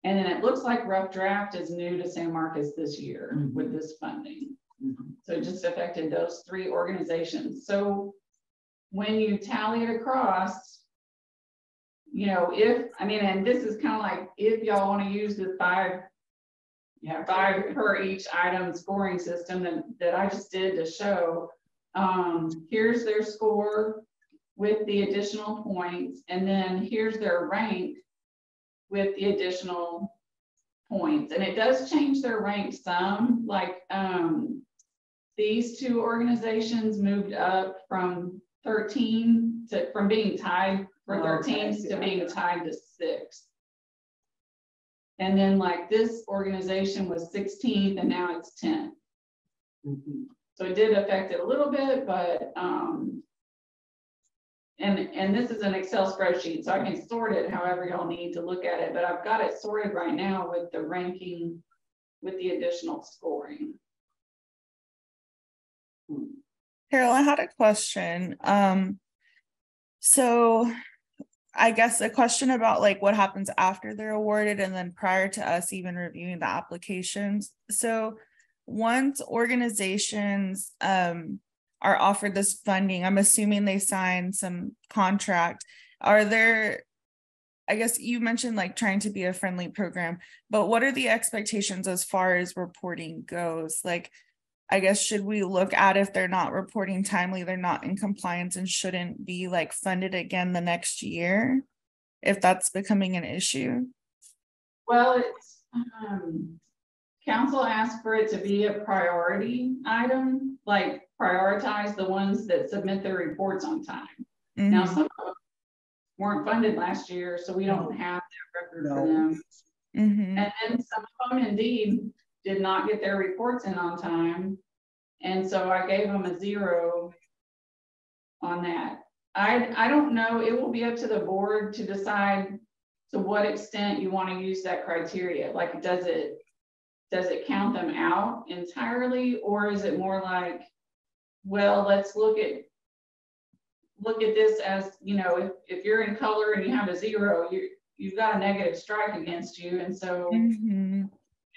And then it looks like Rough Draft is new to San Marcos this year with this funding. So it just affected those 3 organizations. So when you tally it across, you know, and this is kind of like, if y'all want to use the 5 per each item scoring system that I just did to show, here's their score with the additional points, and then here's their rank with the additional points. And it does change their rank some, like these 2 organizations moved up from 13 to, from being tied for 13 to being tied to 6. And then like this organization was 16th and now it's 10th. So it did affect it a little bit, but and this is an Excel spreadsheet, so I can sort it however y'all need to look at it, but I've got it sorted right now with the ranking with the additional scoring. Carol, I had a question. So I guess a question about like what happens after they're awarded and then prior to us even reviewing the applications. So once organizations are offered this funding, I'm assuming they sign some contract. Are there, I guess you mentioned like trying to be a friendly program, but what are the expectations as far as reporting goes? Like, I guess, should we look at if they're not reporting timely, they're not in compliance and shouldn't be like funded again the next year, if that's becoming an issue? Well, it's council asked for it to be a priority item, like prioritize the ones that submit their reports on time. Now, some of them weren't funded last year, so we don't have that record for them. And then some of them indeed did not get their reports in on time. And so I gave them a 0 on that. I don't know, it will be up to the board to decide to what extent you want to use that criteria. Like, does it count them out entirely, or is it more like, well, let's look at this as, you know, if you're in color and you have a 0, you've got a negative strike against you. And so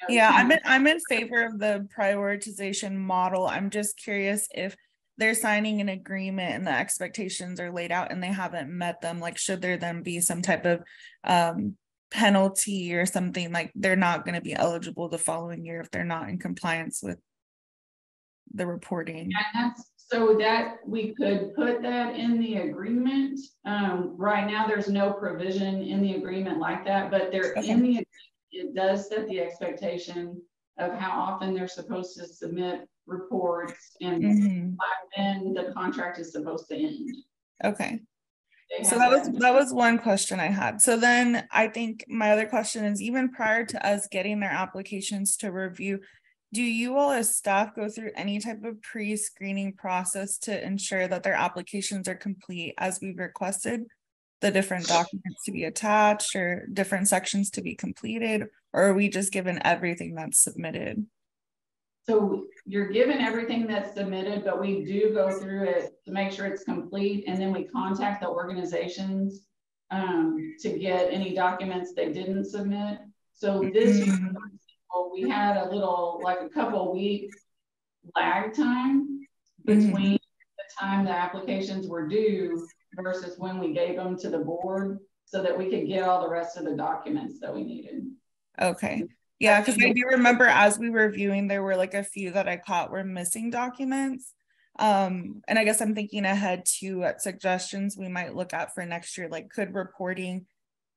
yeah, I'm in favor of the prioritization model. I'm just curious if they're signing an agreement and the expectations are laid out and they haven't met them, like should there then be some type of penalty or something, like they're not going to be eligible the following year if they're not in compliance with the reporting. And that's so that we could put that in the agreement. Right now there's no provision in the agreement like that, but there in the agreement, it does set the expectation of how often they're supposed to submit reports and when the contract is supposed to end. Okay. So that was one question I had. So then I think my other question is, even prior to us getting their applications to review, do you all as staff go through any type of pre-screening process to ensure that their applications are complete as we've requested? The different documents to be attached or different sections to be completed, or are we just given everything that's submitted? So you're given everything that's submitted, but we do go through it to make sure it's complete, and then we contact the organizations to get any documents they didn't submit. So this year, we had a couple week lag time between the time the applications were due versus when we gave them to the board, so that we could get all the rest of the documents that we needed. Okay. Yeah, because I do remember as we were reviewing, there were like a few that I caught were missing documents. And I guess I'm thinking ahead to what suggestions we might look at for next year. Like, could reporting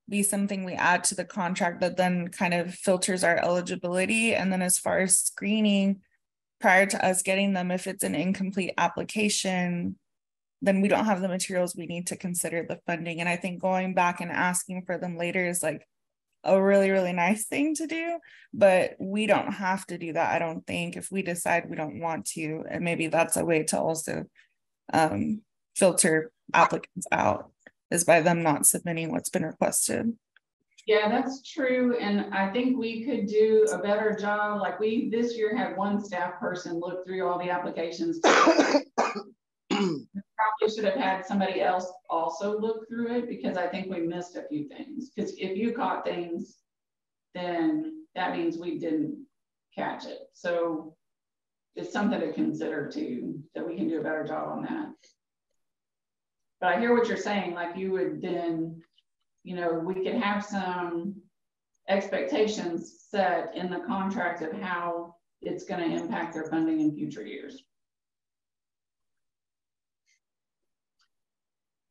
be something we add to the contract that then kind of filters our eligibility? And then as far as screening, prior to us getting them, if it's an incomplete application, then we don't have the materials we need to consider the funding. And I think going back and asking for them later is like a really, really nice thing to do, but we don't have to do that. I don't think, if we decide we don't want to, and maybe that's a way to also filter applicants out, is by them not submitting what's been requested. Yeah, that's true. And I think we could do a better job. Like, we this year had one staff person look through all the applications probably should have had somebody else also look through it, because I think we missed a few things. Because if you caught things, then that means we didn't catch it. So it's something to consider too, that we can do a better job on that. But I hear what you're saying, like you would then, you know, we could have some expectations set in the contract of how it's going to impact their funding in future years.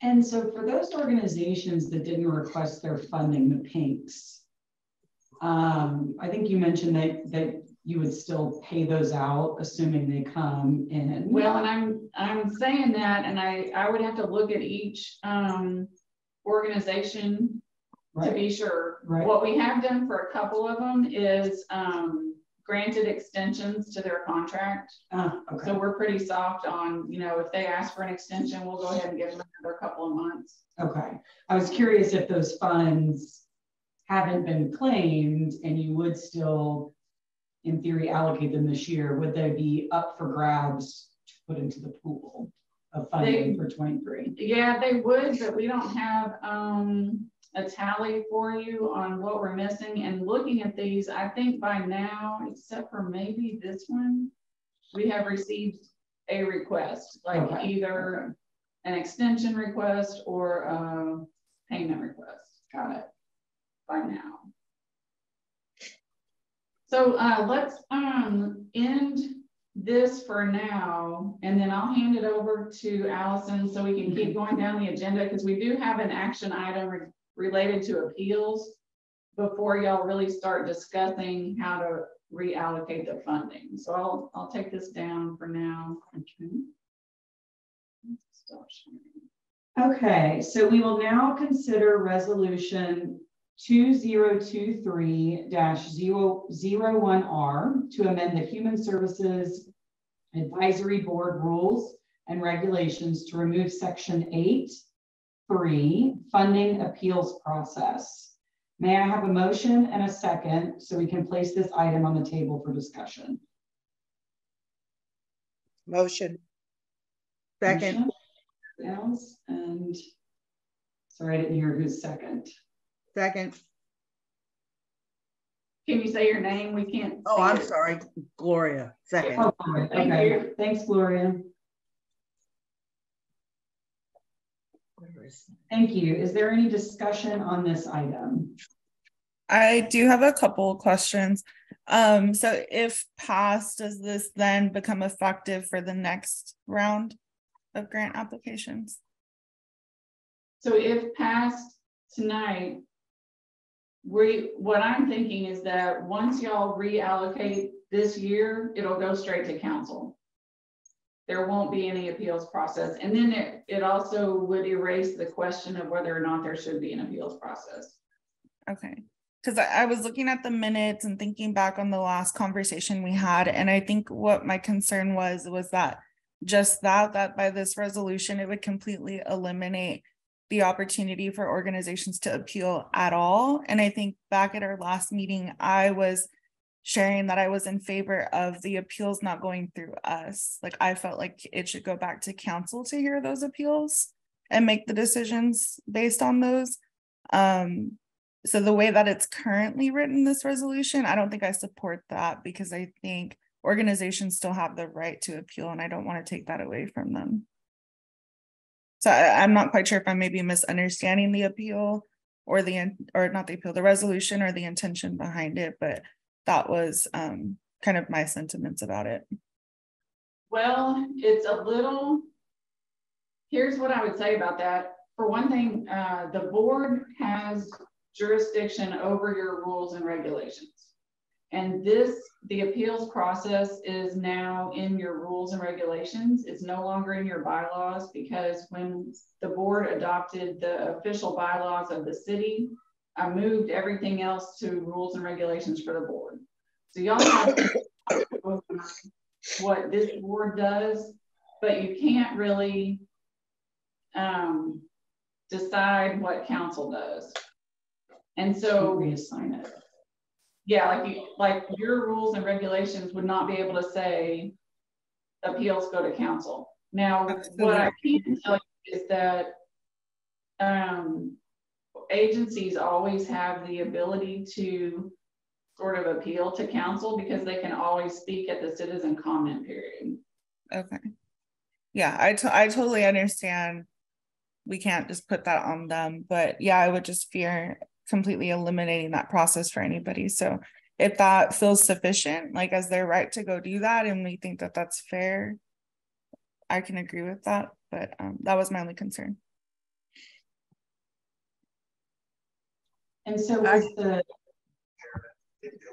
And so for those organizations that didn't request their funding, the PINKs, I think you mentioned that you would still pay those out, assuming they come in. Well, and I'm saying that, and I would have to look at each organization to be sure. Right. What we have done for a couple of them is granted extensions to their contract. Okay. So we're pretty soft on, you know, if they ask for an extension, we'll go ahead and give them another couple of months. Okay. I was curious if those funds haven't been claimed and you would still, in theory, allocate them this year. Would they be up for grabs to put into the pool of funding for 23? Yeah, they would, but we don't have a tally for you on what we're missing. And looking at these, I think by now, except for maybe this one, we have received a request, like either an extension request or a payment request. Got it. By now. So let's end this for now, and then I'll hand it over to Allison so we can keep going down the agenda, because we do have an action item related to appeals before y'all really start discussing how to reallocate the funding. So I'll take this down for now. Okay. Stop sharing. Okay, so we will now consider resolution 2023-01R to amend the Human Services Advisory Board rules and regulations to remove section 8(3) funding appeals process. May I have a motion and a second so we can place this item on the table for discussion? Motion. Second. Motion. And sorry, I didn't hear who's second. Second. Can you say your name? We can't. Oh, I'm sorry. Gloria. Second. Oh, Thank you. Thanks, Gloria. Thank you. Is there any discussion on this item? I do have a couple of questions. So if passed, does this then become effective for the next round of grant applications? So if passed tonight, what I'm thinking is that once y'all reallocate this year, it'll go straight to council. There won't be any appeals process. And then it also would erase the question of whether or not there should be an appeals process. Okay. Because I was looking at the minutes and thinking back on the last conversation we had. And I think what my concern was that just that by this resolution, it would completely eliminate the opportunity for organizations to appeal at all. And I think back at our last meeting, I was sharing that I was in favor of the appeals not going through us. Like I felt like it should go back to council to hear those appeals and make the decisions based on those. So the way that it's currently written, this resolution, I don't think I support that, because I think organizations still have the right to appeal and I don't want to take that away from them. So I'm not quite sure if I'm maybe misunderstanding the appeal or not the appeal, the resolution or the intention behind it, but that was kind of my sentiments about it. Well, it's a little, here's what I would say about that. For one thing, the board has jurisdiction over your rules and regulations. And the appeals process is now in your rules and regulations. It's no longer in your bylaws, because when the board adopted the official bylaws of the city, I moved everything else to rules and regulations for the board. So y'all have what this board does, but you can't really decide what council does. And so reassign it. Yeah, like your rules and regulations would not be able to say appeals go to council. Now, what I can tell you is that agencies always have the ability to sort of appeal to council because they can always speak at the citizen comment period. Okay. Yeah, I totally understand. We can't just put that on them, but yeah, I would just fear completely eliminating that process for anybody. So if that feels sufficient, like as their right to go do that, and we think that that's fair, I can agree with that. But that was my only concern. And so was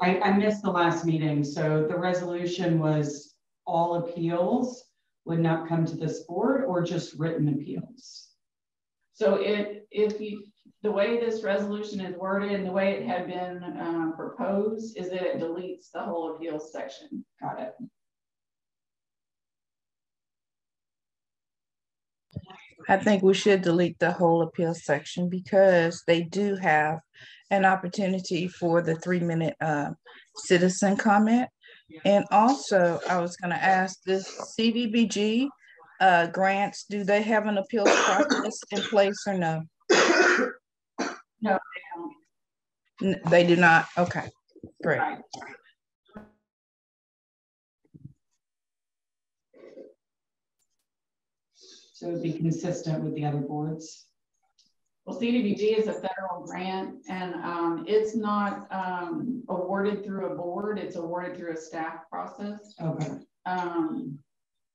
I missed the last meeting. So the resolution was all appeals would not come to this board, or just written appeals? So the way this resolution is worded and the way it had been proposed is that it deletes the whole appeals section. Got it. I think we should delete the whole appeal section because they do have an opportunity for the 3-minute citizen comment. And also, I was going to ask, this CDBG grants, do they have an appeals process in place or no? No, they don't. They do not. Okay, great. Right. So it would be consistent with the other boards. Well, CDBG is a federal grant, and it's not awarded through a board. It's awarded through a staff process. Okay.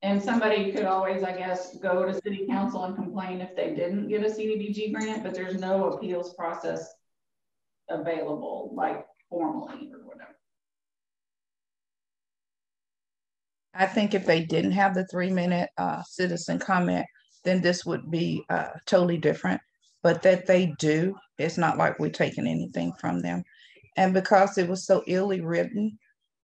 And somebody could always, I guess, go to city council and complain if they didn't get a CDBG grant, but there's no appeals process available, like formally or whatever. I think if they didn't have the 3-minute citizen comment, then this would be totally different. But that they do, it's not like we're taking anything from them. And because it was so illy written,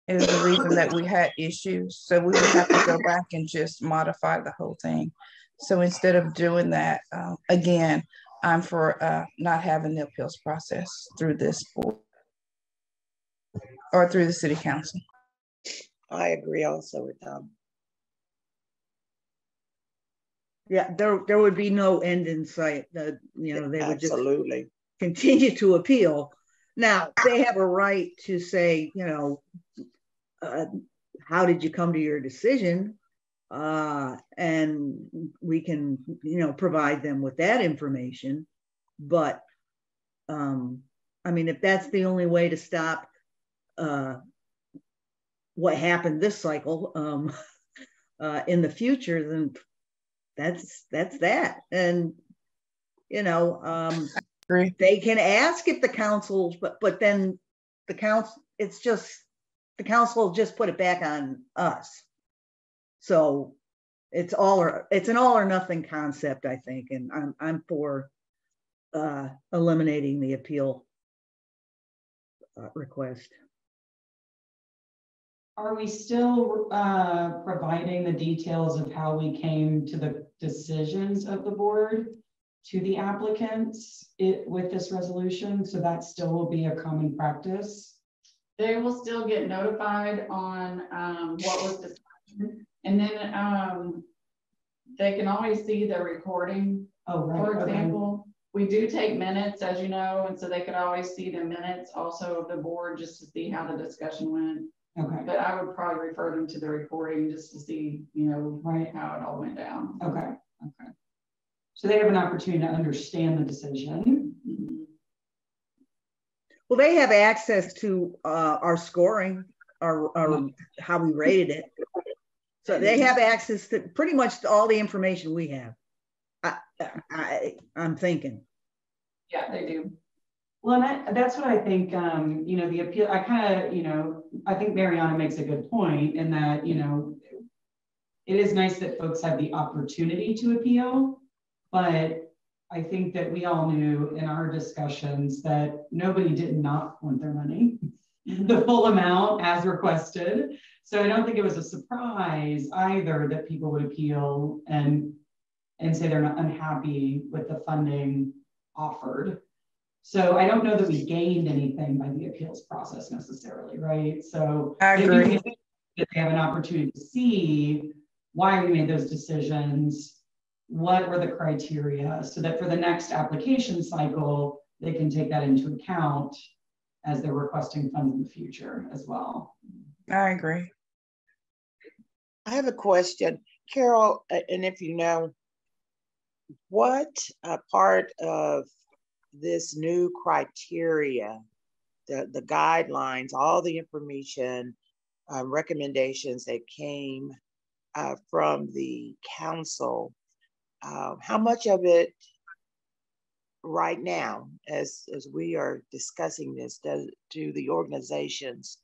it was the reason that we had issues. So we would have to go back and just modify the whole thing. So instead of doing that, again, I'm for not having the appeals process through this board or through the city council. I agree also with them. Yeah, there would be no end in sight. They would Absolutely just continue to appeal. Now they have a right to say, how did you come to your decision? And we can, provide them with that information. But I mean, if that's the only way to stop what happened this cycle in the future, then that's that. And they can ask if the council, but then the council, the council just put it back on us. So it's an all or nothing concept, I think, and I'm for eliminating the appeal request. Are we still providing the details of how we came to the decisions of the board to the applicants with this resolution? So that still will be a common practice? They will still get notified on what was discussed. And then they can always see the recording. Oh, right. For example, we do take minutes, as you know, and so they could always see the minutes also of the board just to see how the discussion went. Okay. But I would probably refer them to the recording just to see, right, how it all went down. Okay. Okay. So they have an opportunity to understand the decision. Mm-hmm. Well, they have access to our scoring, our how we rated it. So they have access to pretty much all the information we have. I'm thinking. Yeah, they do. Well, and that's what I think, the appeal, I think Mariana makes a good point in that, it is nice that folks have the opportunity to appeal, but I think that we all knew in our discussions that nobody did not want their money, the full amount as requested. So I don't think it was a surprise either that people would appeal and say they're not unhappy with the funding offered. So I don't know that we gained anything by the appeals process necessarily, right? So I agree that they have an opportunity to see why we made those decisions, what were the criteria, so that for the next application cycle, they can take that into account as they're requesting funds in the future as well. I agree. I have a question, Carol, and if you know, what part of this new criteria, the guidelines, all the information, recommendations that came from the council, how much of it right now, as we are discussing this, do the organizations,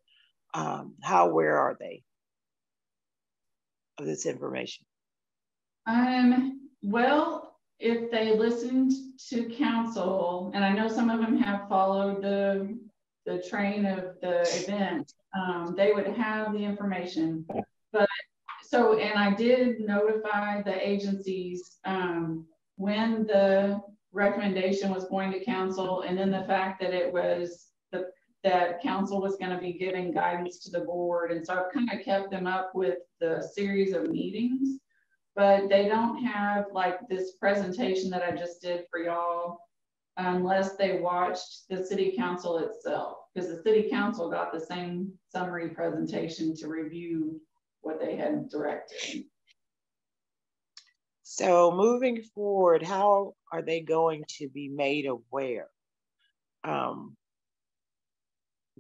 how aware are they of this information? Well, if they listened to council, and I know some of them have followed the train of the event, they would have the information. But so, and I did notify the agencies when the recommendation was going to council, and then the fact that it was that council was going to be giving guidance to the board. And so I've kind of kept them up with the series of meetings, but they don't have like this presentation that I just did for y'all unless they watched the city council itself, because the city council got the same summary presentation to review what they had directed. So moving forward, how are they going to be made aware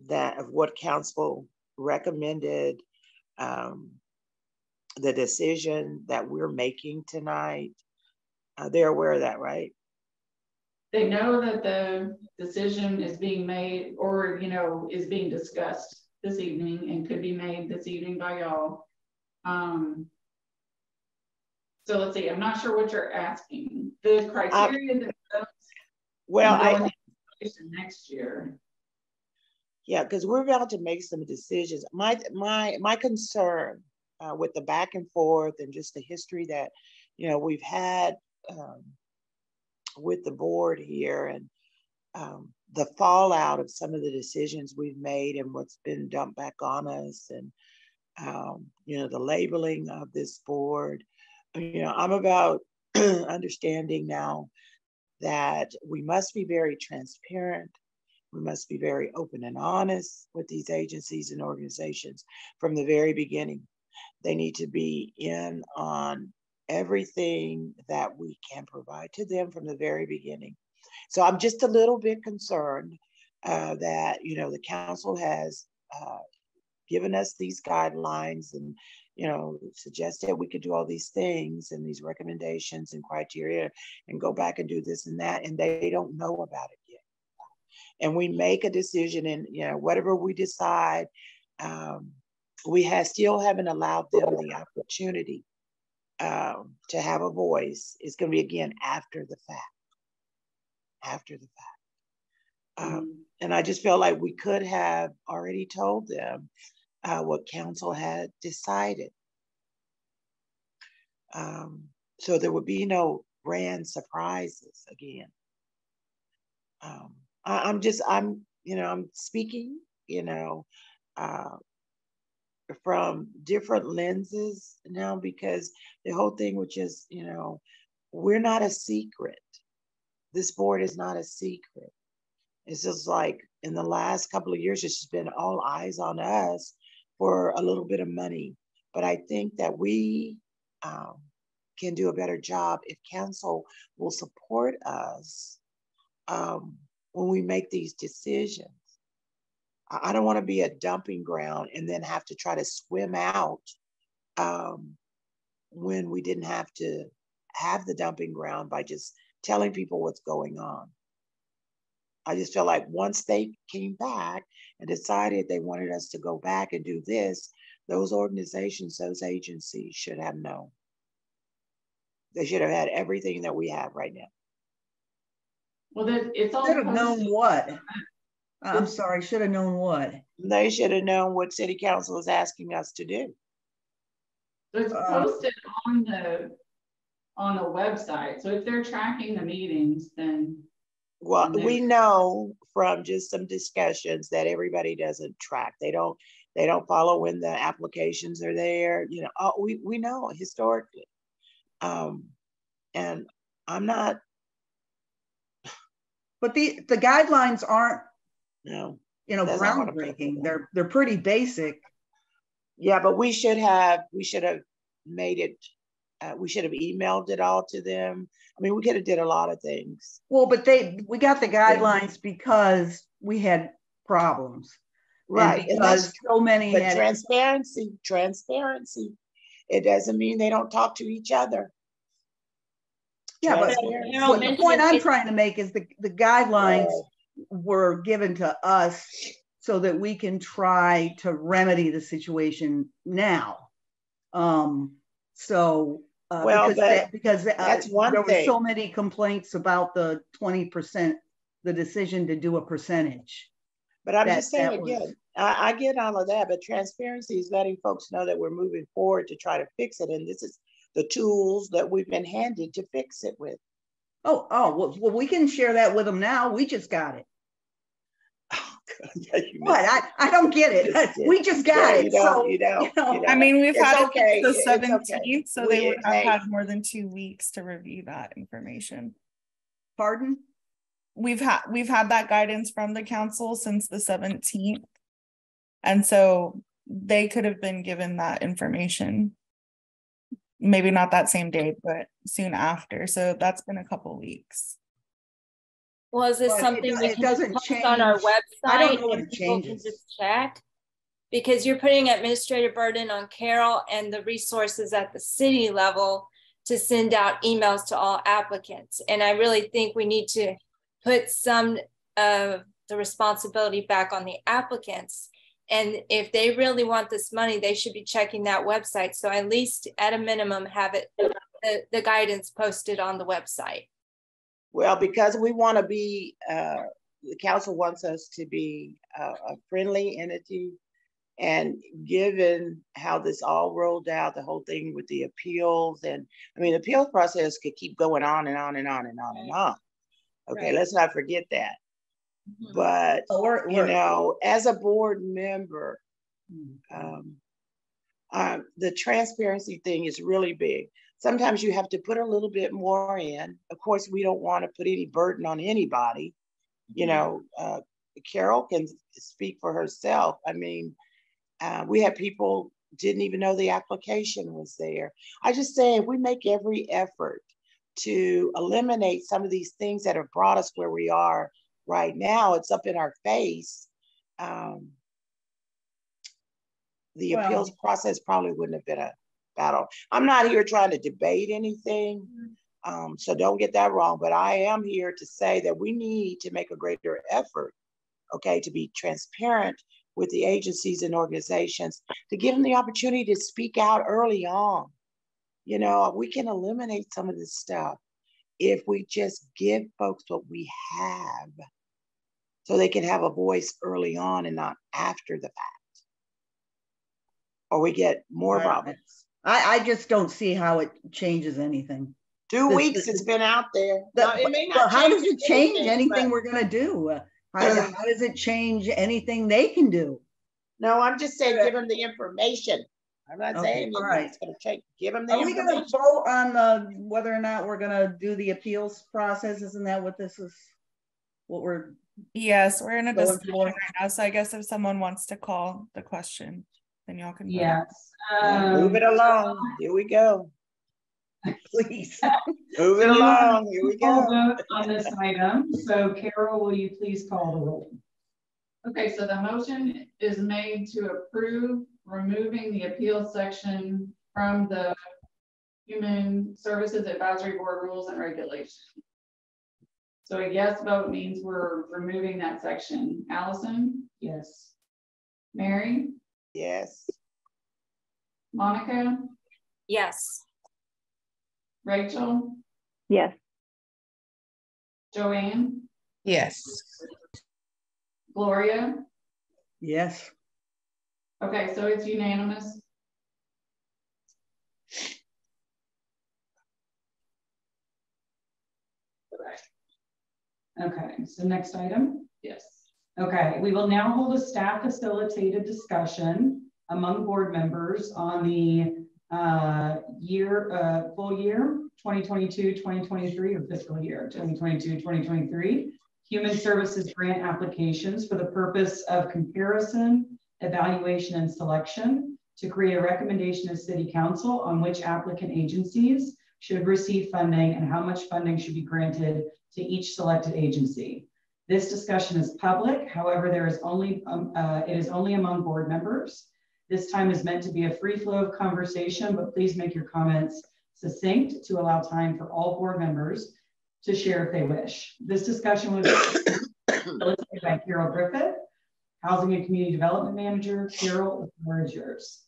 that of what council recommended, the decision that we're making tonight? They're aware of that, right? They know that the decision is being made, or is being discussed this evening and could be made this evening by y'all. So let's see, I'm not sure what you're asking. The criteria that next year. Yeah, because we're about to make some decisions. My concern with the back and forth and just the history that we've had with the board here, and the fallout of some of the decisions we've made and what's been dumped back on us, and the labeling of this board. I'm about understanding now that we must be very transparent. We must be very open and honest with these agencies and organizations from the very beginning. They need to be in on everything that we can provide to them from the very beginning. So I'm just a little bit concerned that, the council has given us these guidelines and, suggested we could do all these things and these recommendations and criteria and go back and do this and that, and they don't know about it yet. And we make a decision, and whatever we decide, we still haven't allowed them the opportunity to have a voice. It's going to be again after the fact. After the fact. And I just felt like we could have already told them what council had decided. So there would be no grand surprises again. I'm speaking, from different lenses now, because the whole thing was just, we're not a secret. This board is not a secret. It's just like in the last couple of years, it's just been all eyes on us for a little bit of money. But I think that we can do a better job if council will support us when we make these decisions. I don't want to be a dumping ground and then have to try to swim out when we didn't have to have the dumping ground by just telling people what's going on. I just felt like once they came back and decided they wanted us to go back and do this, those organizations, those agencies should have known. They should have had everything that we have right now. Well, it's all should have known what? I'm sorry, should have known what? They should have known what city council is asking us to do. It's posted on the website. So if they're tracking the meetings, then. Well, we know from just some discussions that everybody doesn't track. They don't follow when the applications are there. We know historically. And I'm not. But the guidelines aren't, No. groundbreaking. They're pretty basic. Yeah, but we should have made it. We should have emailed it all to them. I mean, we could have did a lot of things. Well, but we got the guidelines because we had problems. Right. And because so many but had transparency. It doesn't mean they don't talk to each other. Yeah, but the point I'm trying to make is the guidelines were given to us so that we can try to remedy the situation now. Because that's one there thing. were so many complaints about the 20%, the decision to do a percentage. But I'm just saying again, I get all of that, but transparency is letting folks know that we're moving forward to try to fix it. And this is the tools that we've been handed to fix it with. Well, we can share that with them now. We just got it. Oh, God. Yeah, what? I don't get it. We just got it. You don't. I mean, we've had okay. it since the 17th, okay. so they would have had more than 2 weeks to review that information. Pardon? We've had that guidance from the council since the 17th. And so they could have been given that information. Maybe not that same day, but soon after. So that's been a couple weeks. Well, is this something we can just post on our website? I don't know what and it people changes. can just check? Because you're putting administrative burden on Carol and the resources at the city level to send out emails to all applicants. And I really think we need to put some of the responsibility back on the applicants. And if they really want this money, they should be checking that website. So at least at a minimum, have it the guidance posted on the website. Well, because we want to be, the council wants us to be a friendly entity. And given how this all rolled out, the whole thing with the appeals, and I mean, the appeals process could keep going on and on and on and on and on. Okay, right. Let's not forget that. Mm-hmm. But, you know, as a board member, the transparency thing is really big. Sometimes you have to put a little bit more in. Of course, we don't want to put any burden on anybody. You know, Carol can speak for herself. I mean, we had people didn't even know the application was there. I just say if we make every effort to eliminate some of these things that have brought us where we are right now, it's up in our face. The appeals process probably wouldn't have been a battle. I'm not here trying to debate anything, so don't get that wrong, but I am here to say that we need to make a greater effort, okay, to be transparent with the agencies and organizations, to give them the opportunity to speak out early on. You know, we can eliminate some of this stuff if we just give folks what we have so they can have a voice early on and not after the fact. Or we get more problems. I just don't see how it changes anything. 2 weeks it's been out there. Now, it may not how does it change anything we're going to do? How does it change anything they can do? No, I'm just saying give them the information. I'm not saying it's going to change. Give them the information. Are we going to vote on whether or not we're going to do the appeals process? Isn't that what this is? What we're Yes, we're in a discussion right now. So I guess if someone wants to call the question, then y'all can. Yes. Move it along. Here we go. Please. Move it along. Here we go. Vote on this item. So Carol, will you please call the roll? Okay, so the motion is made to approve removing the appeals section from the Human Services Advisory Board rules and regulations. So a yes vote means we're removing that section. Allison? Yes. Mary? Yes. Monica? Yes. Rachel? Yes. Joanne? Yes. Gloria? Yes. Okay, so it's unanimous. Okay, so next item. Yes. Okay, we will now hold a staff facilitated discussion among board members on the full year 2022-2023 or fiscal year 2022-2023 Human Services grant applications for the purpose of comparison, evaluation, and selection to create a recommendation of City Council on which applicant agencies should receive funding and how much funding should be granted to each selected agency. This discussion is public. However, there is only it is only among board members. This time is meant to be a free flow of conversation, but please make your comments succinct to allow time for all board members to share if they wish. This discussion was facilitated by Carol Griffith, Housing and Community Development Manager. Carol, the floor is yours.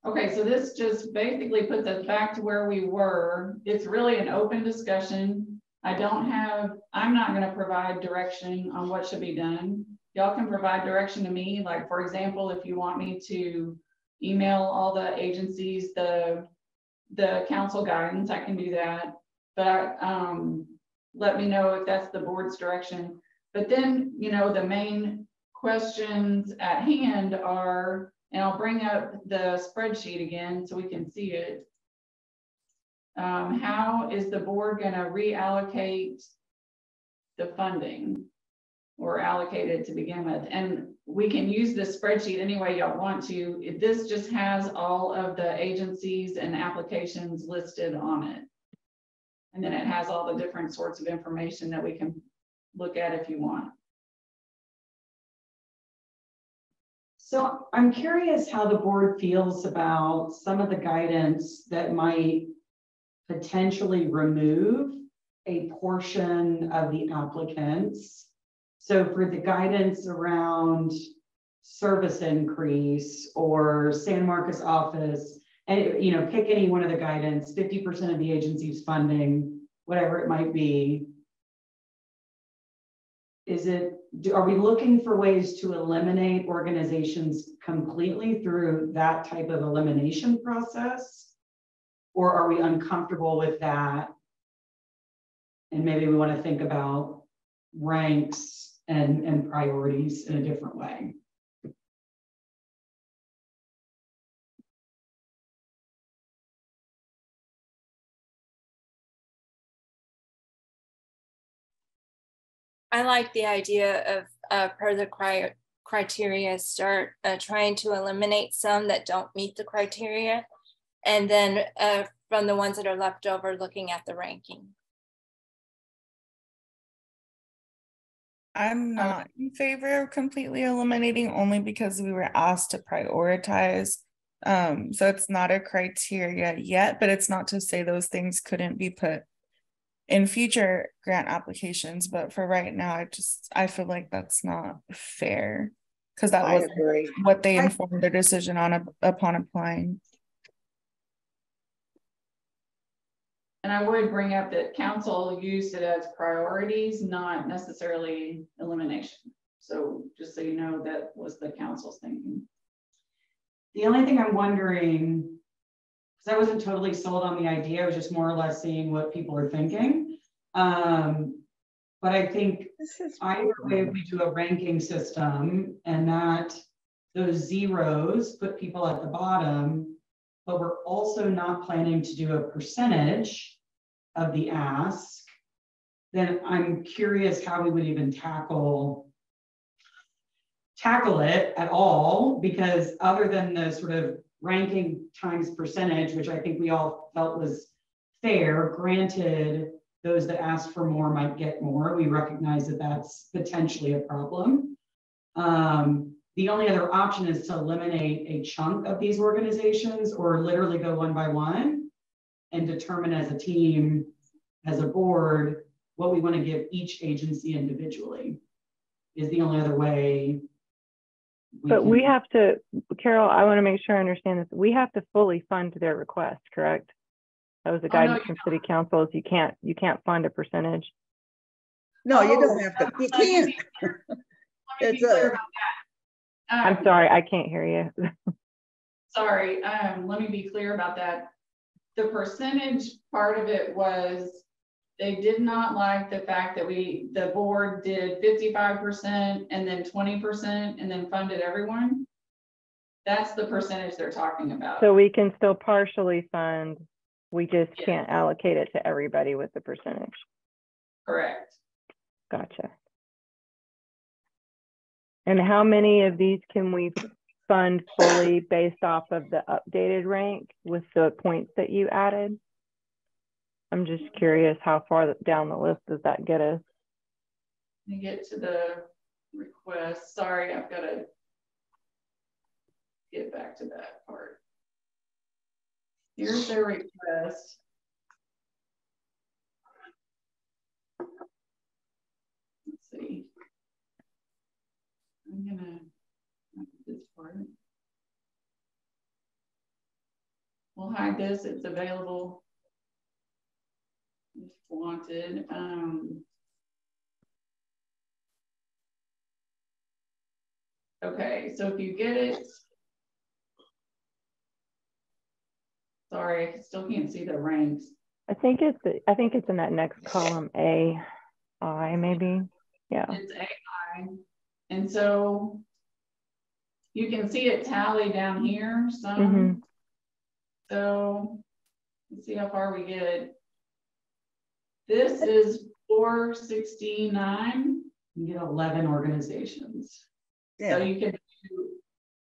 Okay, so this just basically puts us back to where we were. It's really an open discussion. I'm not going to provide direction on what should be done. Y'all can provide direction to me. Like, for example, if you want me to email all the agencies the council guidance, I can do that. But let me know if that's the board's direction. But then, you know, the main questions at hand are, and I'll bring up the spreadsheet again so we can see it. How is the board going to reallocate the funding or allocate it to begin with? And we can use this spreadsheet any way y'all want to. This just has all of the agencies and applications listed on it. And then it has all the different sorts of information that we can look at if you want. So I'm curious how the board feels about some of the guidance that might potentially remove a portion of the applicants. So for the guidance around service increase or San Marcos office, and you know, pick any one of the guidance, 50% of the agency's funding, whatever it might be. Are we looking for ways to eliminate organizations completely through that type of elimination process? Or are we uncomfortable with that? And maybe we want to think about ranks and priorities in a different way. I like the idea of per the criteria, start trying to eliminate some that don't meet the criteria. And then from the ones that are left over, looking at the ranking. I'm not in favor of completely eliminating, only because we were asked to prioritize. So it's not a criteria yet, but it's not to say those things couldn't be put in future grant applications. But for right now, I feel like that's not fair, because that was what they informed their decision on upon applying. And I would bring up that council used it as priorities, not necessarily elimination. So just so you know, that was the council's thinking. The only thing I'm wondering, because I wasn't totally sold on the idea, I was just more or less seeing what people are thinking. But I think either way we do a ranking system and that those zeros put people at the bottom, but we're also not planning to do a percentage of the ask, then I'm curious how we would even tackle it at all, because other than the sort of ranking times percentage, which I think we all felt was fair, granted those that ask for more might get more. We recognize that that's potentially a problem. The only other option is to eliminate a chunk of these organizations or literally go one by one and determine as a team, as a board, what we want to give each agency individually is the only other way. We have to, Carol, I want to make sure I understand this. We have to fully fund their request, correct? That was the guidance from City Council. You can't fund a percentage. No, you don't have to. You can't. It's a. I'm sorry, I can't hear you. Sorry, let me be clear about that. The percentage part of it was they did not like the fact that the board did 55% and then 20% and then funded everyone. That's the percentage they're talking about. So we can still partially fund We just can't allocate it to everybody with the percentage. Correct. Gotcha. And how many of these can we fund fully based off of the updated rank with the points that you added? I'm just curious, how far down the list does that get us? Let me get to the request. Sorry, I've got to get back to that part. Here's their request. Let's see. I'm gonna this part. We'll hide this. It's available if wanted. Okay, so if you get it, sorry, I still can't see the ranks. I think it's in that next column, AI maybe. Yeah. It's AI, and so you can see it tally down here some. So let's see how far we get. This is 469. You get 11 organizations. So you can do,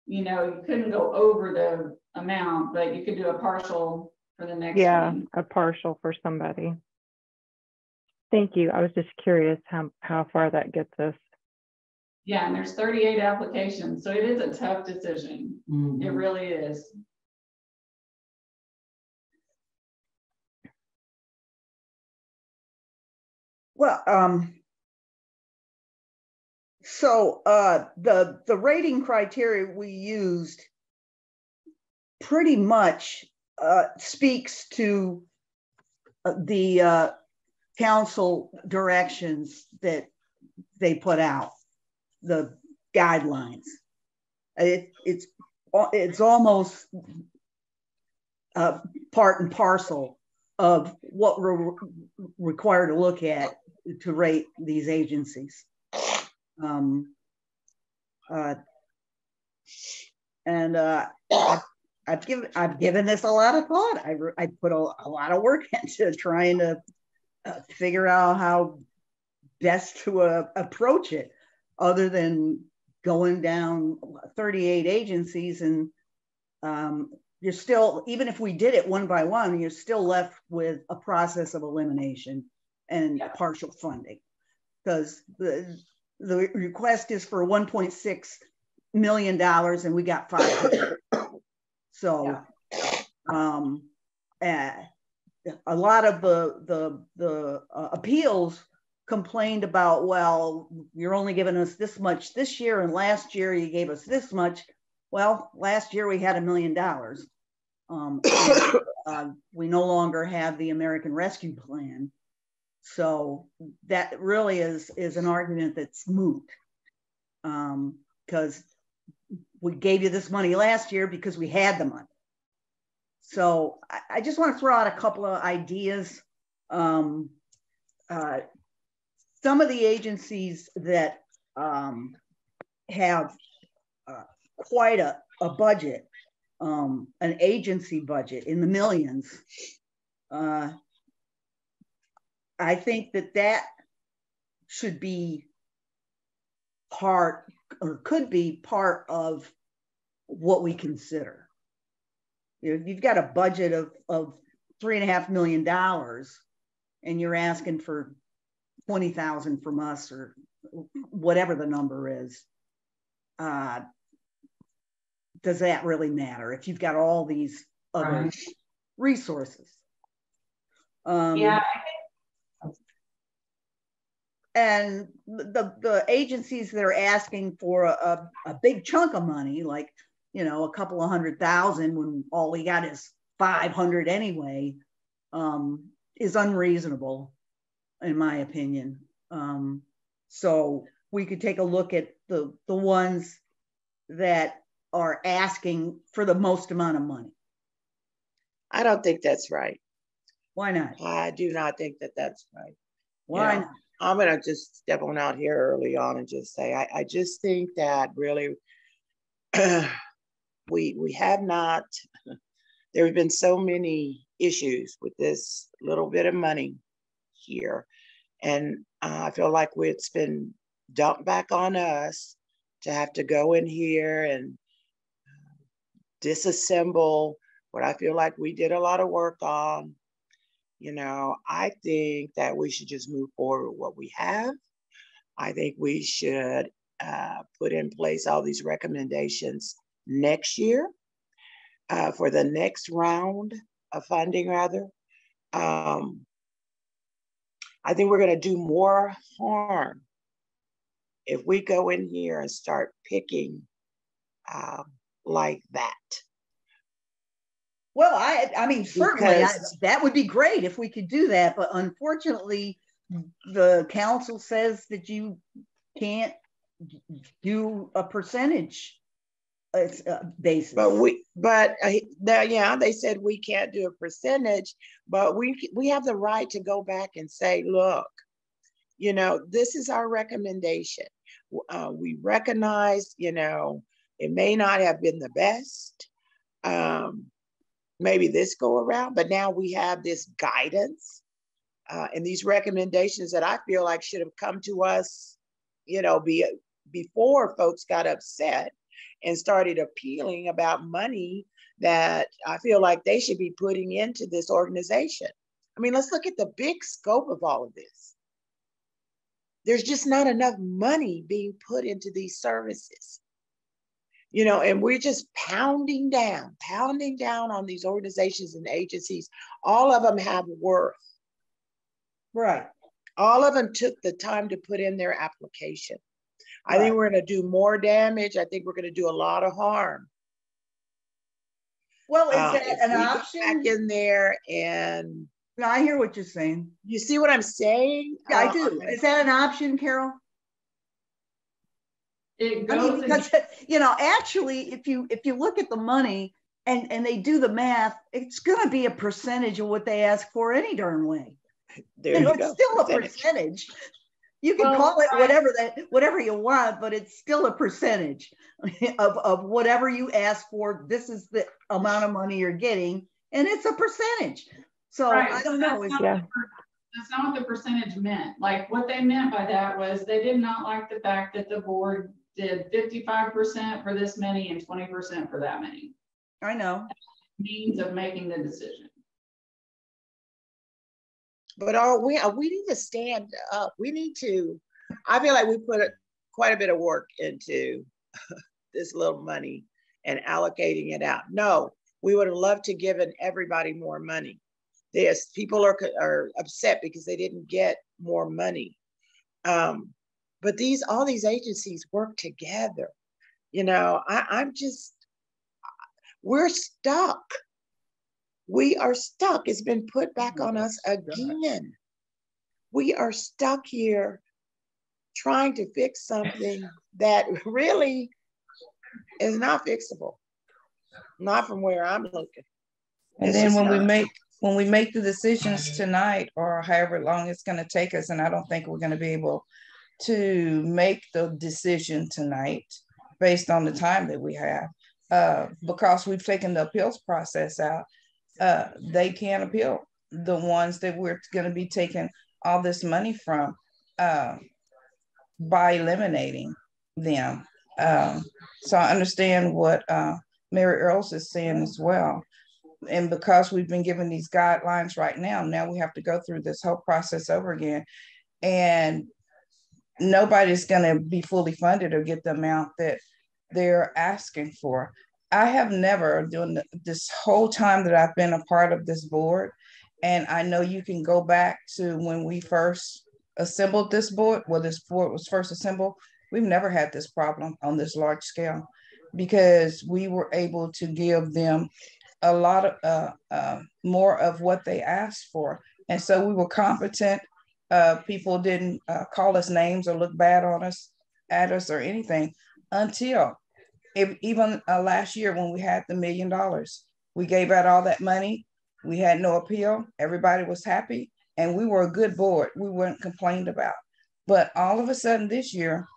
you couldn't go over the amount, but you could do a partial for the next one. A partial for somebody. Thank you. I was just curious how far that gets us. Yeah, and there's 38 applications, so it is a tough decision. It really is. Well, so the rating criteria we used pretty much speaks to the council directions that they put out, the guidelines. It's almost part and parcel of what we're required to look at to rate these agencies. I've given this a lot of thought. I put a lot of work into trying to figure out how best to approach it, other than going down 38 agencies, and you're still, even if we did it one by one, you're still left with a process of elimination and partial funding, because the request is for $1.6 million and we got 500. So a lot of the appeals complained about, well, you're only giving us this much this year, and last year you gave us this much. Well, last year we had $1 million. We no longer have the American Rescue Plan. So that really is an argument that's moot, because we gave you this money last year because we had the money. So I just want to throw out a couple of ideas. Some of the agencies that have quite a budget, an agency budget in the millions, I think that should be part, or could be part of what we consider. If you've got a budget of $3.5 million and you're asking for 20,000 from us, or whatever the number is, does that really matter if you've got all these other resources? And the agencies that are asking for a big chunk of money, like, a couple of $100,000 when all we got is 500 anyway, is unreasonable, in my opinion. So we could take a look at the ones that are asking for the most amount of money. I don't think that's right. Why not? I do not think that that's right. Why not? I'm going to just step on out here early on and just say, I just think that really we have not there have been so many issues with this little bit of money here. And I feel like it's been dumped back on us to have to go in here and disassemble what I feel like we did a lot of work on. You know, I think that we should just move forward with what we have. I think we should put in place all these recommendations next year for the next round of funding, rather. I think we're going to do more harm if we go in here and start picking like that. Well, I mean, certainly that would be great if we could do that, but unfortunately, the council says that you can't do a percentage basis. But yeah, they said we can't do a percentage, but we have the right to go back and say, look, you know, this is our recommendation. We recognize, you know, it may not have been the best, maybe this go around, but now we have this guidance and these recommendations that I feel like should have come to us, you know, before folks got upset and started appealing about money that I feel like they should be putting into this organization. I mean, let's look at the big scope of all of this. There's just not enough money being put into these services. You know, and we're just pounding down on these organizations and agencies. All of them have worth. Right. All of them took the time to put in their application. Right. I think we're going to do more damage. I think we're going to do a lot of harm. Well, is that an option? Back in there and. No, I hear what you're saying. You see what I'm saying? Yeah, I do. Is that an option, Carol? It goes because you know, actually, if you look at the money and they do the math, it's going to be a percentage of what they ask for any darn way. There you go. It's still a percentage. You can call it whatever you want, but it's still a percentage of whatever you ask for. This is the amount of money you're getting, and it's a percentage. So I don't know. That's not what the percentage meant. Like what they meant by that was they did not like the fact that the board did 55% for this many and 20% for that many. I know. Means of making the decision. But we need to stand up. We need to, I feel like we put quite a bit of work into this little money and allocating it out. No, we would have loved to give everybody more money. People are upset because they didn't get more money. But all these agencies work together. You know, we're stuck. We are stuck. It's been put back on us again. We are stuck here trying to fix something that really is not fixable. Not from where I'm looking. And then when we make the decisions tonight or however long it's going to take us, and I don't think we're going to be able to make the decision tonight based on the time that we have, because we've taken the appeals process out, they can't appeal the ones that we're going to be taking all this money from by eliminating them. So I understand what Mary Earls is saying as well. And because we've been given these guidelines right now we have to go through this whole process over again. And nobody's going to be fully funded or get the amount that they're asking for. I have never, during this whole time that I've been a part of this board, and I know you can go back to when we first assembled this board, this board was first assembled, we've never had this problem on this large scale because we were able to give them a lot of more of what they asked for. And so we were competent. People didn't call us names or look bad on us, at us or anything until even last year when we had the $1 million. We gave out all that money. We had no appeal. Everybody was happy. And we were a good board. We weren't complained about. But all of a sudden this year,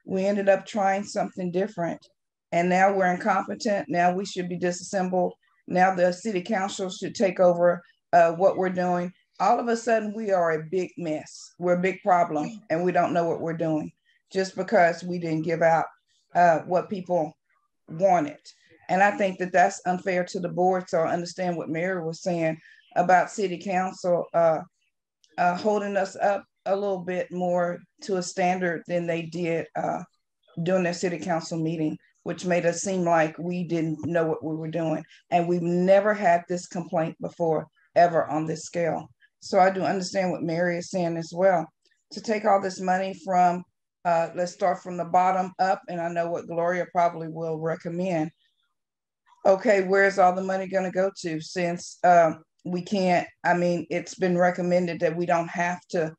we ended up trying something different. And now we're incompetent. Now we should be disassembled. now the city council should take over what we're doing. All of a sudden, we are a big mess. We're a big problem, and we don't know what we're doing just because we didn't give out what people wanted. And I think that that's unfair to the board. So I understand what Mary was saying about city council holding us up a little bit more to a standard than they did during their city council meeting, which made us seem like we didn't know what we were doing. And we've never had this complaint before, ever on this scale. So I do understand what Mary is saying as well. To take all this money from, let's start from the bottom up, and I know what Gloria probably will recommend. Okay, where's all the money going to go to, since we can't, I mean, it's been recommended that we don't have to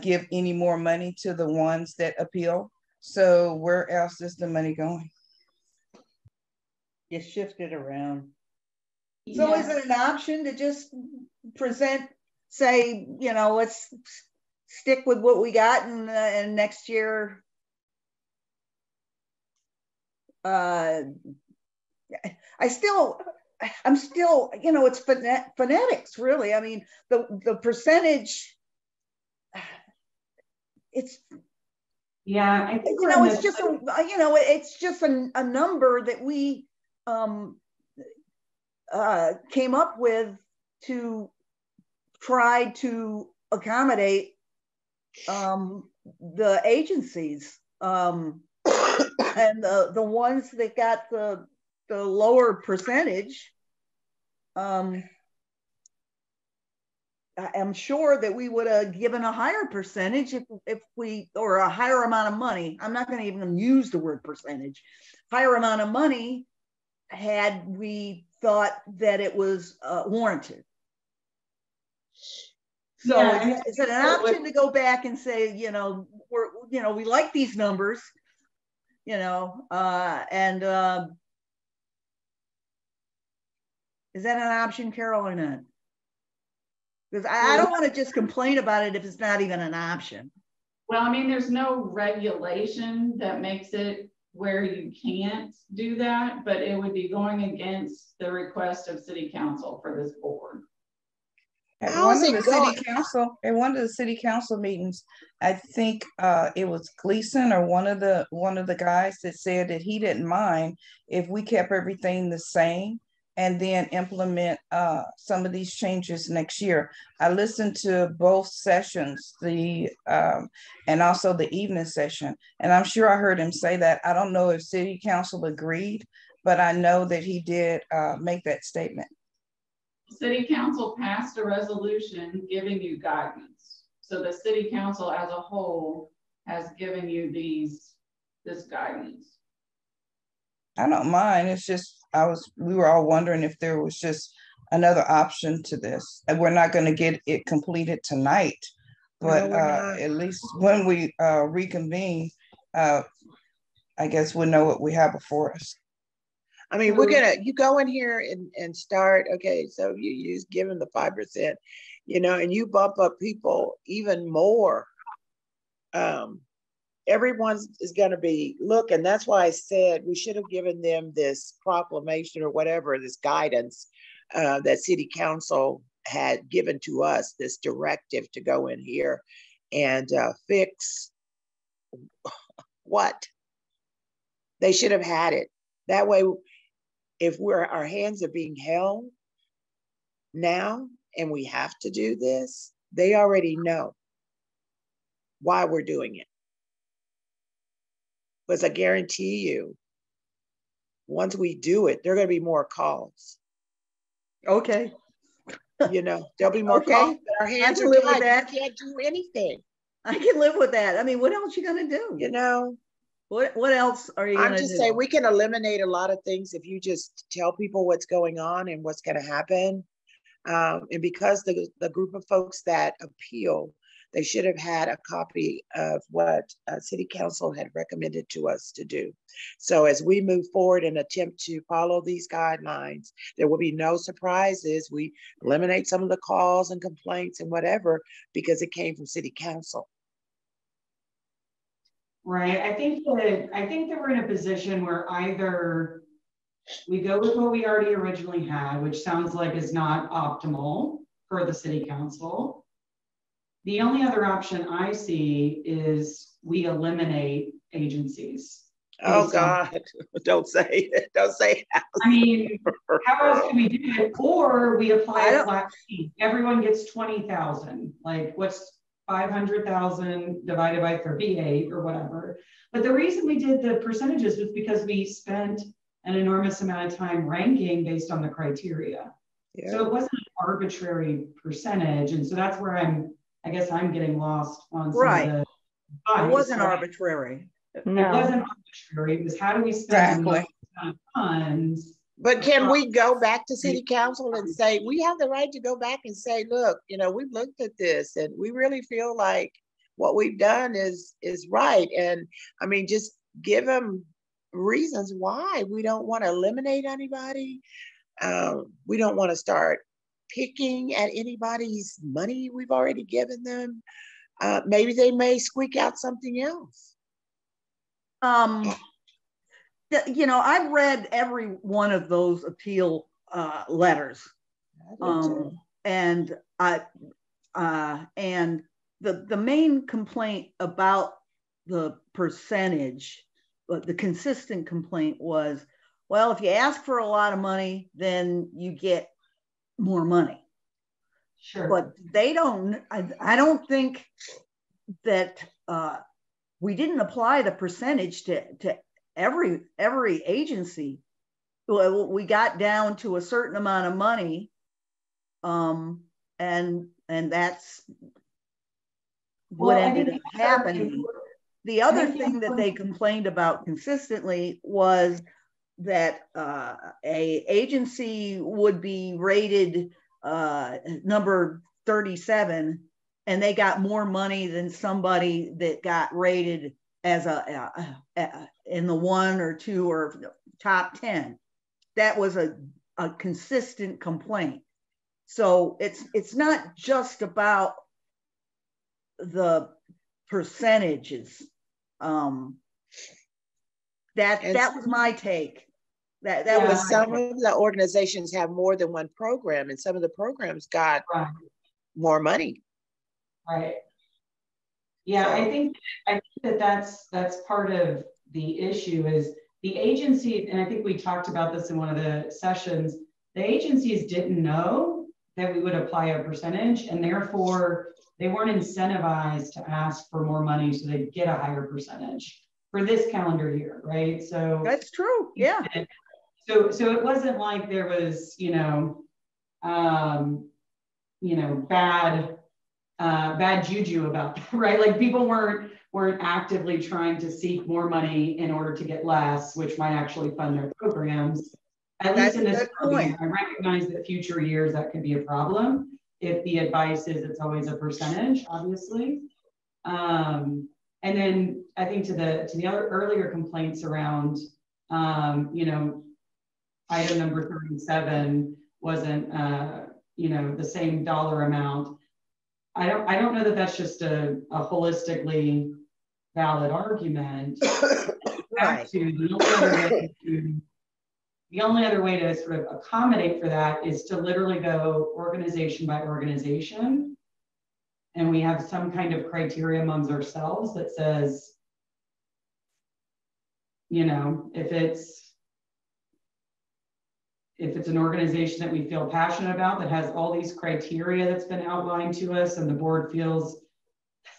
give any more money to the ones that appeal. So where else is the money going? You shift it around. So is it an option to just present, say, you know, let's stick with what we got, and next year, I'm still, you know, it's phonetics, really. I mean, the percentage, it's, yeah, I think, you know, it's just a, you know, it's just a number that we came up with to try to accommodate the agencies, and the ones that got the lower percentage. I'm sure that we would have given a higher percentage if we, or a higher amount of money. I'm not going to even use the word percentage. Higher amount of money had we thought that it was warranted. So yeah, is it an option to go back and say, you know, we like these numbers, you know, and is that an option, Carol, or not? Because I don't want to just complain about it if it's not even an option. Well, I mean, there's no regulation that makes it where you can't do that, but it would be going against the request of city council for this board. At one of the city council meetings, I think it was Gleason or one of the guys that said that he didn't mind if we kept everything the same and then implement some of these changes next year. I listened to both sessions, and also the evening session, and I'm sure I heard him say that. I don't know if city council agreed, but I know that he did make that statement. City council passed a resolution giving you guidance. So the city council as a whole has given you this guidance. I don't mind. It's just, we were all wondering if there was just another option to this. And we're not going to get it completed tonight, but no, at least when we reconvene, I guess we'll know what we have before us. I mean, you go in here and start, okay, so you just give them the 5%, you know, and you bump up people even more. Everyone is going to be, look, and that's why I said we should have given them this proclamation or whatever, this guidance that city council had given to us, this directive to go in here and fix what? They should have had it. That way, if our hands are being held now and we have to do this, they already know why we're doing it. Because I guarantee you, once we do it, there are going to be more calls. Okay. You know, there'll be more calls, but our hands are tied. We can't do anything. I can live with that. I mean, what else are you going to do? You know? What else are you going to do? I'm just saying we can eliminate a lot of things if you just tell people what's going on and what's going to happen. And because the group of folks that appeal, they should have had a copy of what city council had recommended to us to do. So as we move forward and attempt to follow these guidelines, there will be no surprises. We eliminate some of the calls and complaints and whatever, because it came from city council. Right. I think that we're in a position where either We go with what we already originally had, which sounds like is not optimal for the city council. The only other option I see is we eliminate agencies. Oh God, don't say it. Don't say it. I mean, how else can we do it? Or we apply a flat fee. Everyone gets 20,000. Like what's 500,000 divided by 38 or whatever. But the reason we did the percentages was because we spent an enormous amount of time ranking based on the criteria. Yeah. So it wasn't an arbitrary percentage. And so that's where I guess I'm getting lost on some of the It wasn't arbitrary. No. It wasn't arbitrary. It was how do we spend funds? But can we go back to city council and say, we have the right to go back and say, look, you know, we've looked at this and we really feel like what we've done is right. And I mean, just give them reasons why we don't want to eliminate anybody. We don't want to start picking at anybody's money we've already given them. Maybe they may squeak out something else. You know, I've read every one of those appeal letters, and the main complaint about the percentage, but the consistent complaint was, well, if you ask for a lot of money, then you get more money. Sure. But they don't. I don't think that we didn't apply the percentage to every agency. Well, we got down to a certain amount of money, and that's what ended up happening. The other thing that they complained about consistently was that a agency would be rated number 37, and they got more money than somebody that got rated as in the 1 or 2 or top 10. That was a consistent complaint. So it's not just about the percentages. That was my take. That was some of the organizations have more than one program, and some of the programs got more money. Right. Yeah, I think that's part of the issue is the agency, and I think we talked about this in one of the sessions, the agencies didn't know that we would apply a percentage, and therefore they weren't incentivized to ask for more money so they'd get a higher percentage for this calendar year, right? So that's true. Yeah. So it wasn't like there was, bad juju about that, right? Like people weren't actively trying to seek more money in order to get less, which might actually fund their programs. At least in this point, I recognize that future years that could be a problem if the advice is it's always a percentage, obviously. And then I think to the other earlier complaints around, item number 37 wasn't, the same dollar amount. I don't know that that's just a holistically valid argument. Back to the only other way to sort of accommodate for that is to literally go organization by organization, and we have some kind of criteria amongst ourselves that says, if it's an organization that we feel passionate about that has all these criteria that's been outlined to us and the board feels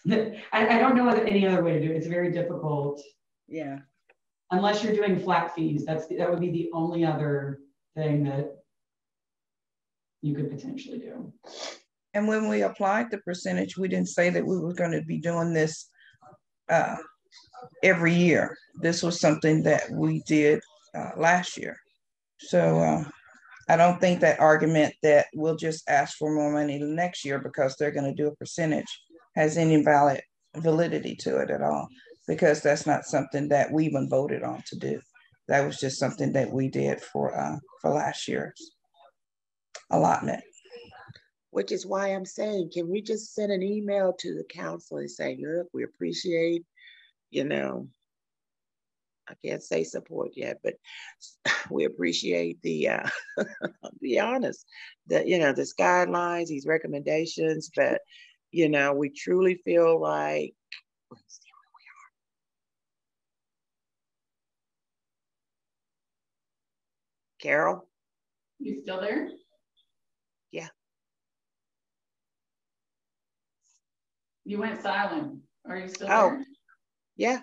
that, I don't know any other way to do it. It's very difficult. Yeah. Unless you're doing flat fees, that would be the only other thing that you could potentially do. And when we applied the percentage, we didn't say that we were going to be doing this every year. This was something that we did last year. So I don't think that argument that we'll just ask for more money the next year because they're going to do a percentage has any validity to it at all, because that's not something that we even voted on to do. That was just something that we did for last year's allotment. Which is why I'm saying, can we just send an email to the council and say, look, we appreciate, I can't say support yet, but we appreciate the, I'll be honest, that, this guidelines, these recommendations, but, we truly feel like, let's see where we are. Carol? You still there? Yeah. You went silent. Are you still Oh, there? yeah.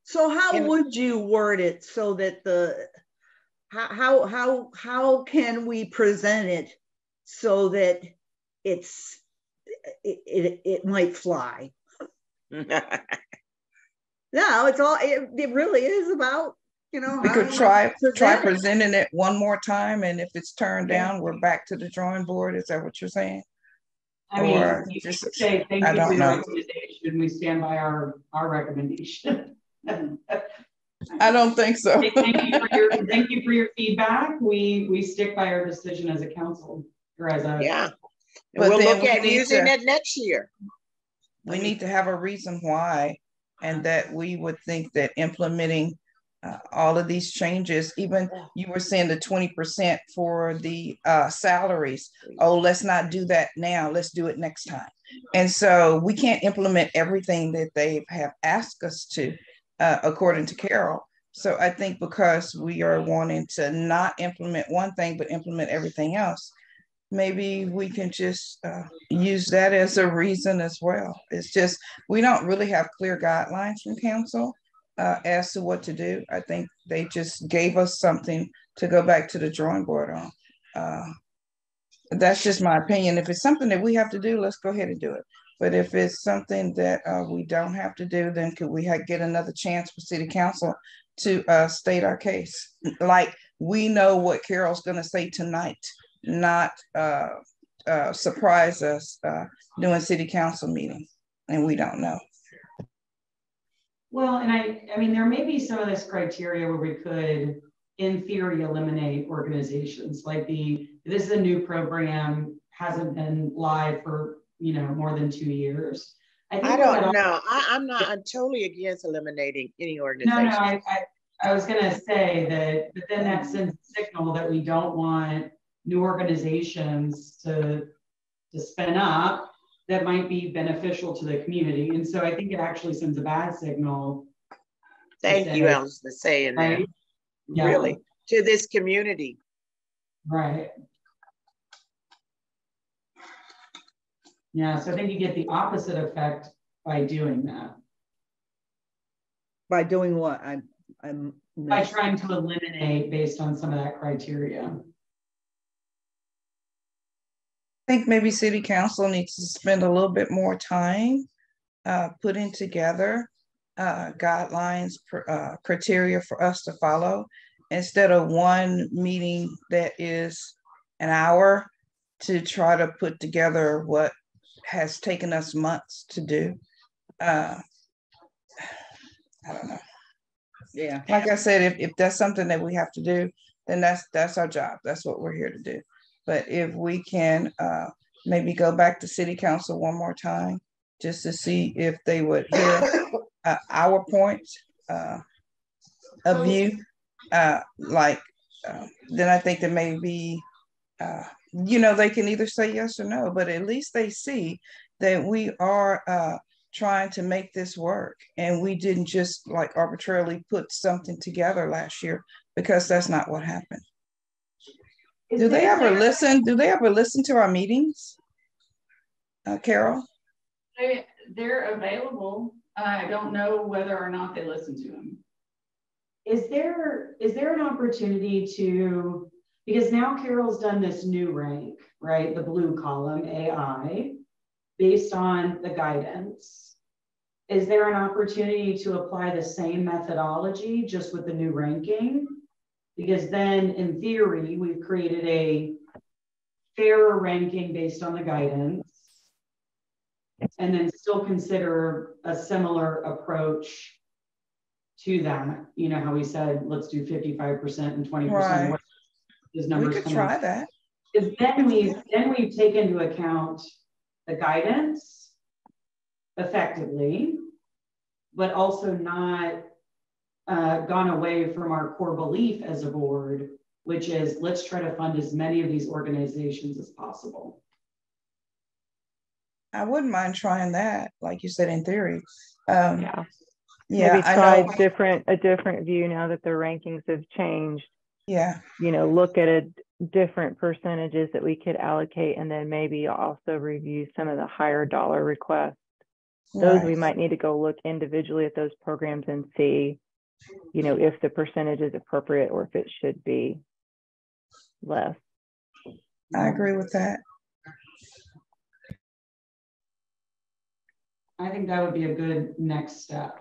So how would you word it so that how can we present it so that it might fly? No, it really is about, We could try presenting it one more time, and if it's turned down, we're back to the drawing board. Is that what you're saying? I mean, you just say thank you for your recommendation. We stand by our recommendation. I don't think so. Thank you for your feedback. We stick by our decision as a council or as a But we'll look at using it next year. We need to have a reason why, and that we would think that implementing all of these changes, even you were saying the 20% for the salaries. Oh, let's not do that now. Let's do it next time. And so we can't implement everything that they have asked us to, according to Carol. So I think because we are wanting to not implement one thing, but implement everything else, maybe we can just use that as a reason as well. It's just, we don't really have clear guidelines from council as to what to do. I think they just gave us something to go back to the drawing board on. That's just my opinion. If it's something that we have to do, let's go ahead and do it. But if it's something that we don't have to do, then could we get another chance for city council to state our case? Like, we know what Carol's gonna say tonight, not surprise us doing city council meeting, and we don't know. Well, and I mean, there may be some of this criteria where we could, in theory, eliminate organizations. Like this is a new program, hasn't been live for more than 2 years. I don't know. I'm not totally against eliminating any organization. No, I was gonna say that, but then that sends a signal that we don't want new organizations to spin up that might be beneficial to the community. And so I think it actually sends a bad signal. Thank you, Alice, for saying that. Yeah. Really, to this community. Right. Yeah, so I think you get the opposite effect by doing that. By doing what? By trying to eliminate based on some of that criteria. I think maybe city council needs to spend a little bit more time putting together guidelines, criteria for us to follow, instead of one meeting that is an hour to try to put together what has taken us months to do. I don't know. Yeah, like I said, if that's something that we have to do, then that's our job. That's what we're here to do. But if we can maybe go back to city council one more time, just to see if they would hear our point of view, then I think that maybe, they can either say yes or no, but at least they see that we are trying to make this work. And we didn't just arbitrarily put something together last year, because that's not what happened. Do they ever listen? Do they ever listen to our meetings, Carol? They're available. I don't know whether or not they listen to them. Is there an opportunity to, because now Carol's done this new rank, right? The blue column, AI, based on the guidance. Is there an opportunity to apply the same methodology just with the new ranking? Because then in theory, we've created a fairer ranking based on the guidance, and then still consider a similar approach to that. You know how we said, let's do 55% and 20%. Right. Those numbers we could try that. Because then we've taken into account the guidance effectively, but also not gone away from our core belief as a board, which is let's try to fund as many of these organizations as possible. I wouldn't mind trying that, like you said, in theory. Yeah. Yeah, maybe try a different view now that the rankings have changed. Yeah. You know, look at a different percentages that we could allocate, and then maybe also review some of the higher dollar requests. Those Right. we might need to go look individually at those programs and see, you know, if the percentage is appropriate or if it should be less. I agree with that. I think that would be a good next step.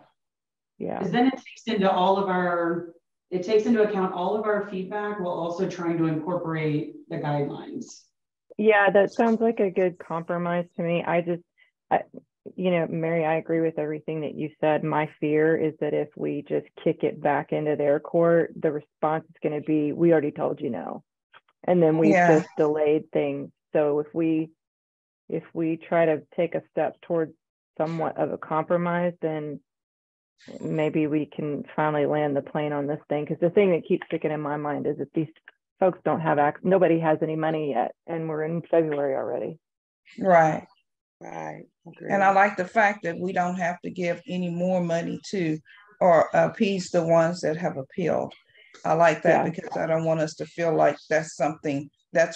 Yeah. Because then it takes into it takes into account all of our feedback while also trying to incorporate the guidelines. Yeah, that sounds like a good compromise to me. You know, Mary, I agree with everything that you said. My fear is that if we just kick it back into their court, the response is going to be, we already told you no. And then we've just delayed things. So if we try to take a step towards somewhat of a compromise, then maybe we can finally land the plane on this thing. Because the thing that keeps sticking in my mind is that these folks don't have access, nobody has any money yet, and we're in February already. Right. Right. Okay. And I like the fact that we don't have to give any more money to or appease the ones that have appealed. I like that because I don't want us to feel like that's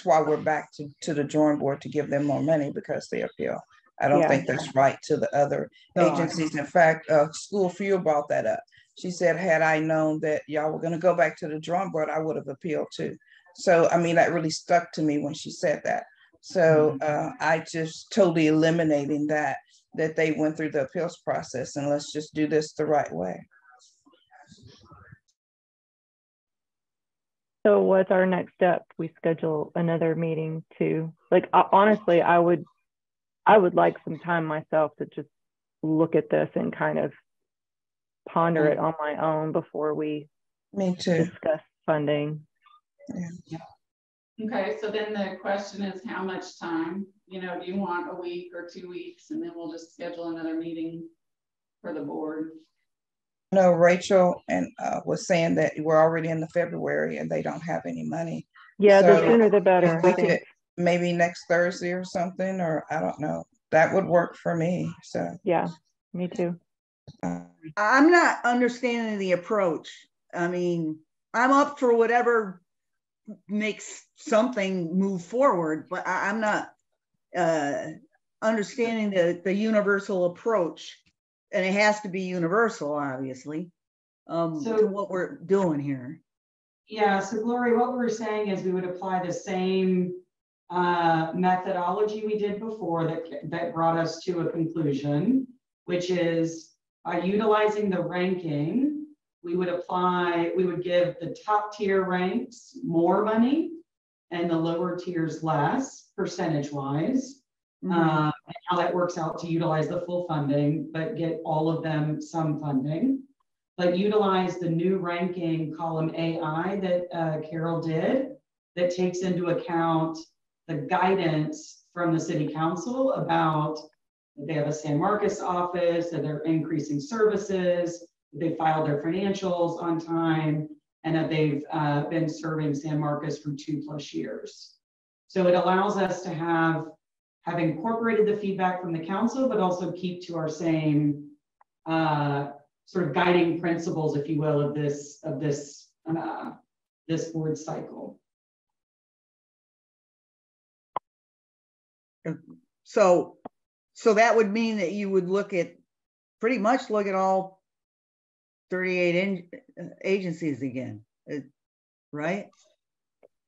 why we're back to the drawing board to give them more money because they appeal. I don't think that's right to the other agencies. In fact, School Fuel brought that up. She said, had I known that y'all were going to go back to the drawing board, I would have appealed too. So, I mean, that really stuck to me when she said that. So I just totally eliminating that they went through the appeals process, and let's just do this the right way. So what's our next step? We schedule another meeting to, like, honestly, I would like some time myself to just look at this and kind of ponder it on my own before we discuss funding. Yeah. Okay, so then the question is how much time? You know, do you want a week or 2 weeks, and then we'll just schedule another meeting for the board? No, Rachel and was saying that we're already in the February and they don't have any money. Yeah, so the sooner the better. We could maybe next Thursday or something, or I don't know. That would work for me. So yeah, me too. I'm not understanding the approach. I mean, I'm up for whatever makes something move forward, but I'm not understanding the universal approach, and it has to be universal, obviously, to what we're doing here. Yeah, so Glory, what we were saying is we would apply the same methodology we did before that brought us to a conclusion, which is by utilizing the ranking, we would give the top tier ranks more money and the lower tiers less, percentage-wise. And how that works out to utilize the full funding, but get all of them some funding. But utilize the new ranking column AI that Carol did that takes into account the guidance from the city council about they have a San Marcos office, that they're increasing services, they filed their financials on time, and that they've been serving San Marcos for 2+ years. So it allows us to have incorporated the feedback from the council, but also keep to our same sort of guiding principles, if you will, of this board cycle. So that would mean that you would pretty much look at all 38 agencies again, right?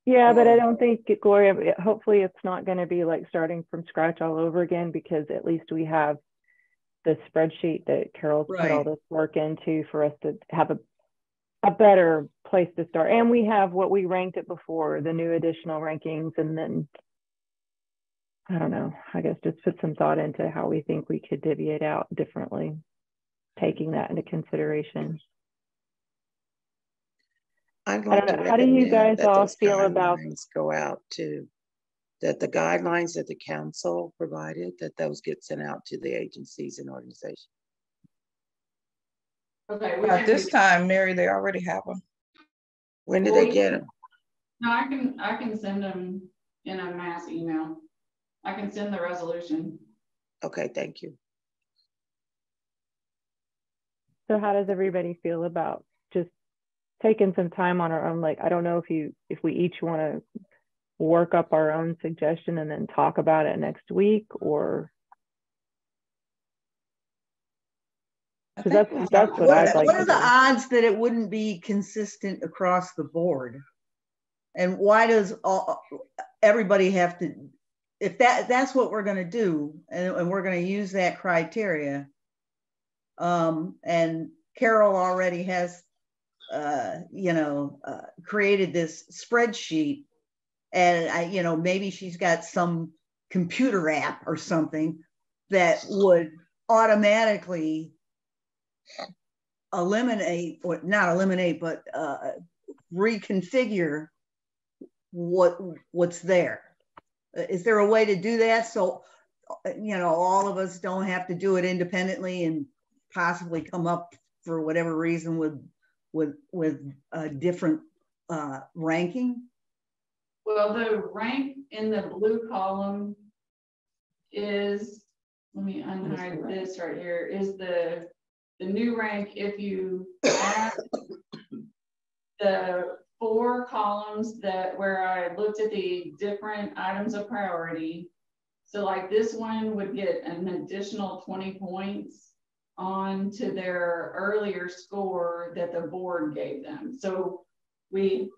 Yeah, but I don't think, Gloria, hopefully it's not going to be like starting from scratch all over again, because at least we have the spreadsheet that Carol's put all this work into for us to have a better place to start. And we have what we ranked it before, the new additional rankings, and then, I don't know, I guess just put some thought into how we think we could divvy it out differently, taking that into consideration. I'd like to how do you guys all feel about go out to that the guidelines that the council provided, that those get sent out to the agencies and organizations? Okay, we At can this do- time, Mary, they already have them. When did they get them? No, I can send them in a mass email. I can send the resolution. Okay, thank you. So how does everybody feel about just taking some time on our own? Like, I don't know if we each want to work up our own suggestion and then talk about it next week, or because that's what I'd like What to are the do. odds that it wouldn't be consistent across the board? And why does everybody have to, if that's what we're going to do, and we're going to use that criteria, and Carol already has, created this spreadsheet, and maybe she's got some computer app or something that would automatically eliminate, or not eliminate, but reconfigure what's there. Is there a way to do that so all of us don't have to do it independently and possibly come up for whatever reason with a different ranking? Well, the rank in the blue column is, let me unhide this right here, is the new rank. If you add the 4 columns where I looked at the different items of priority. So like this one would get an additional 20 points on to their earlier score that the board gave them. So the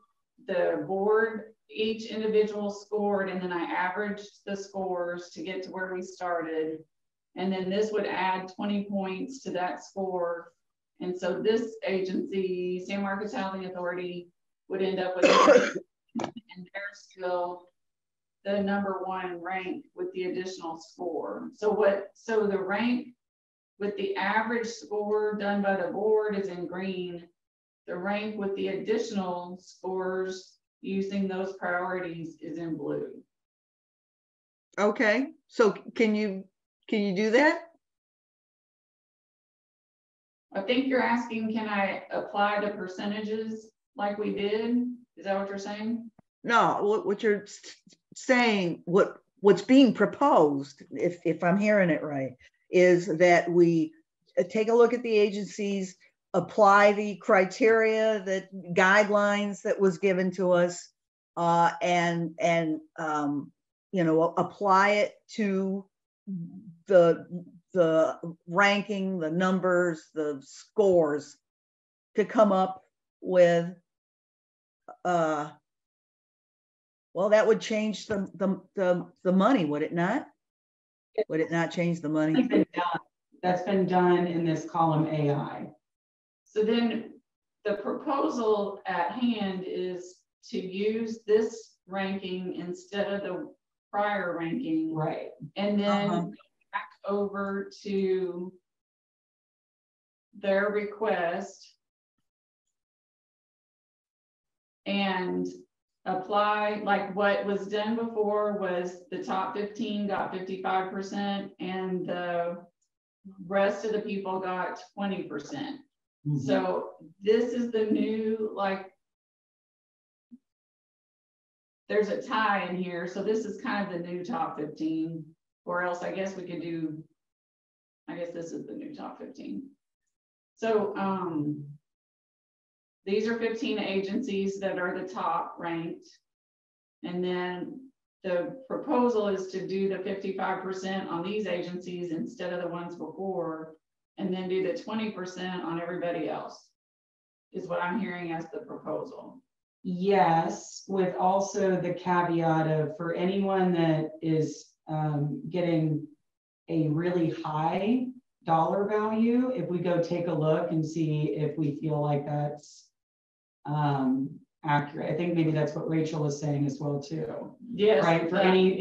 board, each individual scored, and then I averaged the scores to get to where we started. And then this would add 20 points to that score. And so this agency, San Marcos Housing Authority, would end up with and they're still the #1 rank with the additional score. So the rank with the average score done by the board is in green. The rank with the additional scores using those priorities is in blue. Okay, so can you do that? I think you're asking, can I apply the percentages like we did? Is that what you're saying? No, what you're saying, what's being proposed, if I'm hearing it right, is that we take a look at the agencies, apply the criteria, the guidelines that was given to us, and apply it to the ranking, the numbers, the scores, to come up with well, that would change the money, would it not? Would it not change the money? That's been done in this column AI. So then the proposal at hand is to use this ranking instead of the prior ranking. Right. And then back over to their request and apply, like what was done before was the top 15 got 55% and the rest of the people got 20%. Mm-hmm. So this is the new, like, there's a tie in here. So this is kind of the new top 15, or else I guess we could do, I guess this is the new top 15. So these are 15 agencies that are the top ranked. And then the proposal is to do the 55% on these agencies instead of the ones before, and then do the 20% on everybody else, is what I'm hearing as the proposal. Yes, with also the caveat of, for anyone that is getting a really high dollar value, if we go take a look and see if we feel like that's accurate. I think maybe that's what Rachel was saying as well too. Yes. Right. For any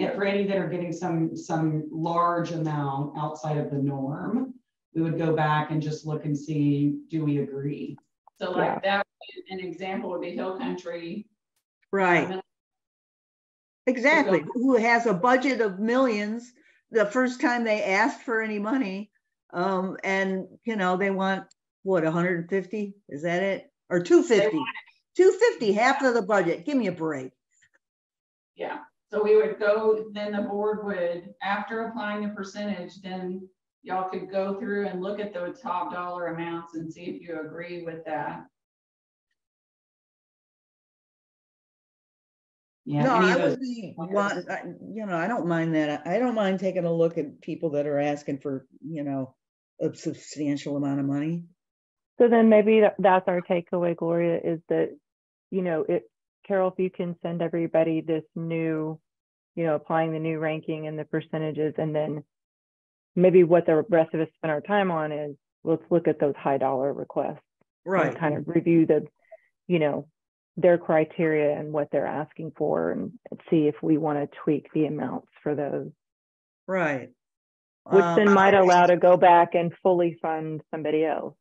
that are getting some large amount outside of the norm, we would go back and just look and see, do we agree? So like that, an example would be Hill Country. Right. Exactly. Who has a budget of millions the first time they asked for any money, and they want what, 150? Is that it? Or 250? 250, half of the budget. Give me a break. Yeah, so we would go, then the board would, after applying the percentage, then y'all could go through and look at the top dollar amounts and see if you agree with that. Yeah, No, any I of those. would be, you know, I don't mind that. I don't mind taking a look at people that are asking for, you know, a substantial amount of money. So then maybe that's our takeaway, Gloria, is that, you know, Carol, if you can send everybody this new, you know, applying the new ranking and the percentages, and then maybe what the rest of us spend our time on is, let's look at those high dollar requests. Right. And kind of review the, you know, their criteria and what they're asking for, and see if we want to tweak the amounts for those. Right. Which then might allow to go back and fully fund somebody else.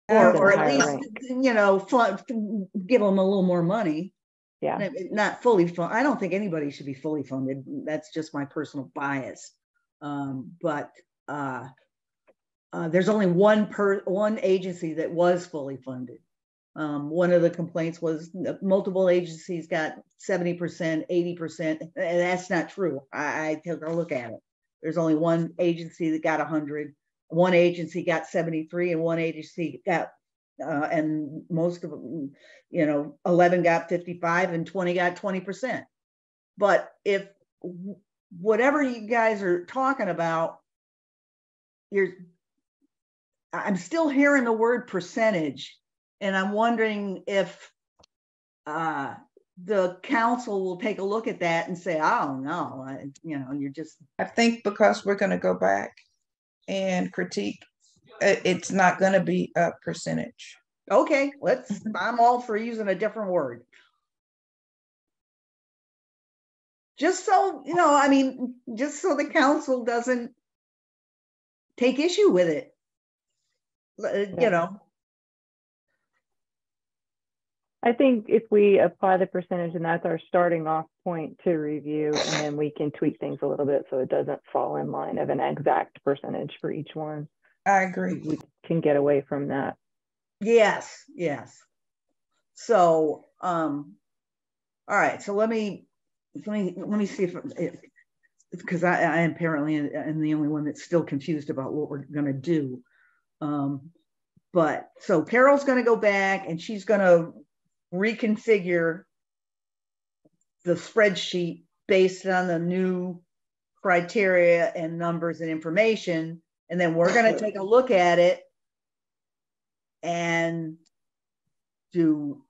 Or at least, you know, give them a little more money. Yeah. Not fully funded. I don't think anybody should be fully funded. That's just my personal bias. But there's only one agency that was fully funded. One of the complaints was multiple agencies got 70%, 80%, and that's not true. I took a look at it. There's only one agency that got 100, one agency got 73, and one agency got, and most of them, you know, 11 got 55 and 20 got 20%. But if whatever you guys are talking about, I'm still hearing the word percentage. And I'm wondering if the council will take a look at that and say, oh, no, you know, you're just. I think because we're going to go back and critique, it's not going to be a percentage. Okay, I'm all for using a different word. Just so, you know, I mean, just so the council doesn't take issue with it, you know. I think if we apply the percentage, and that's our starting off point to review, and then we can tweak things a little bit so it doesn't fall in line of an exact percentage for each one. I agree. We can get away from that. Yes, yes. So, all right. So let me see if, because I apparently am the only one that's still confused about what we're going to do. But so Carol's going to go back and she's going to reconfigure the spreadsheet based on the new criteria and numbers and information. And then we're going to take a look at it and do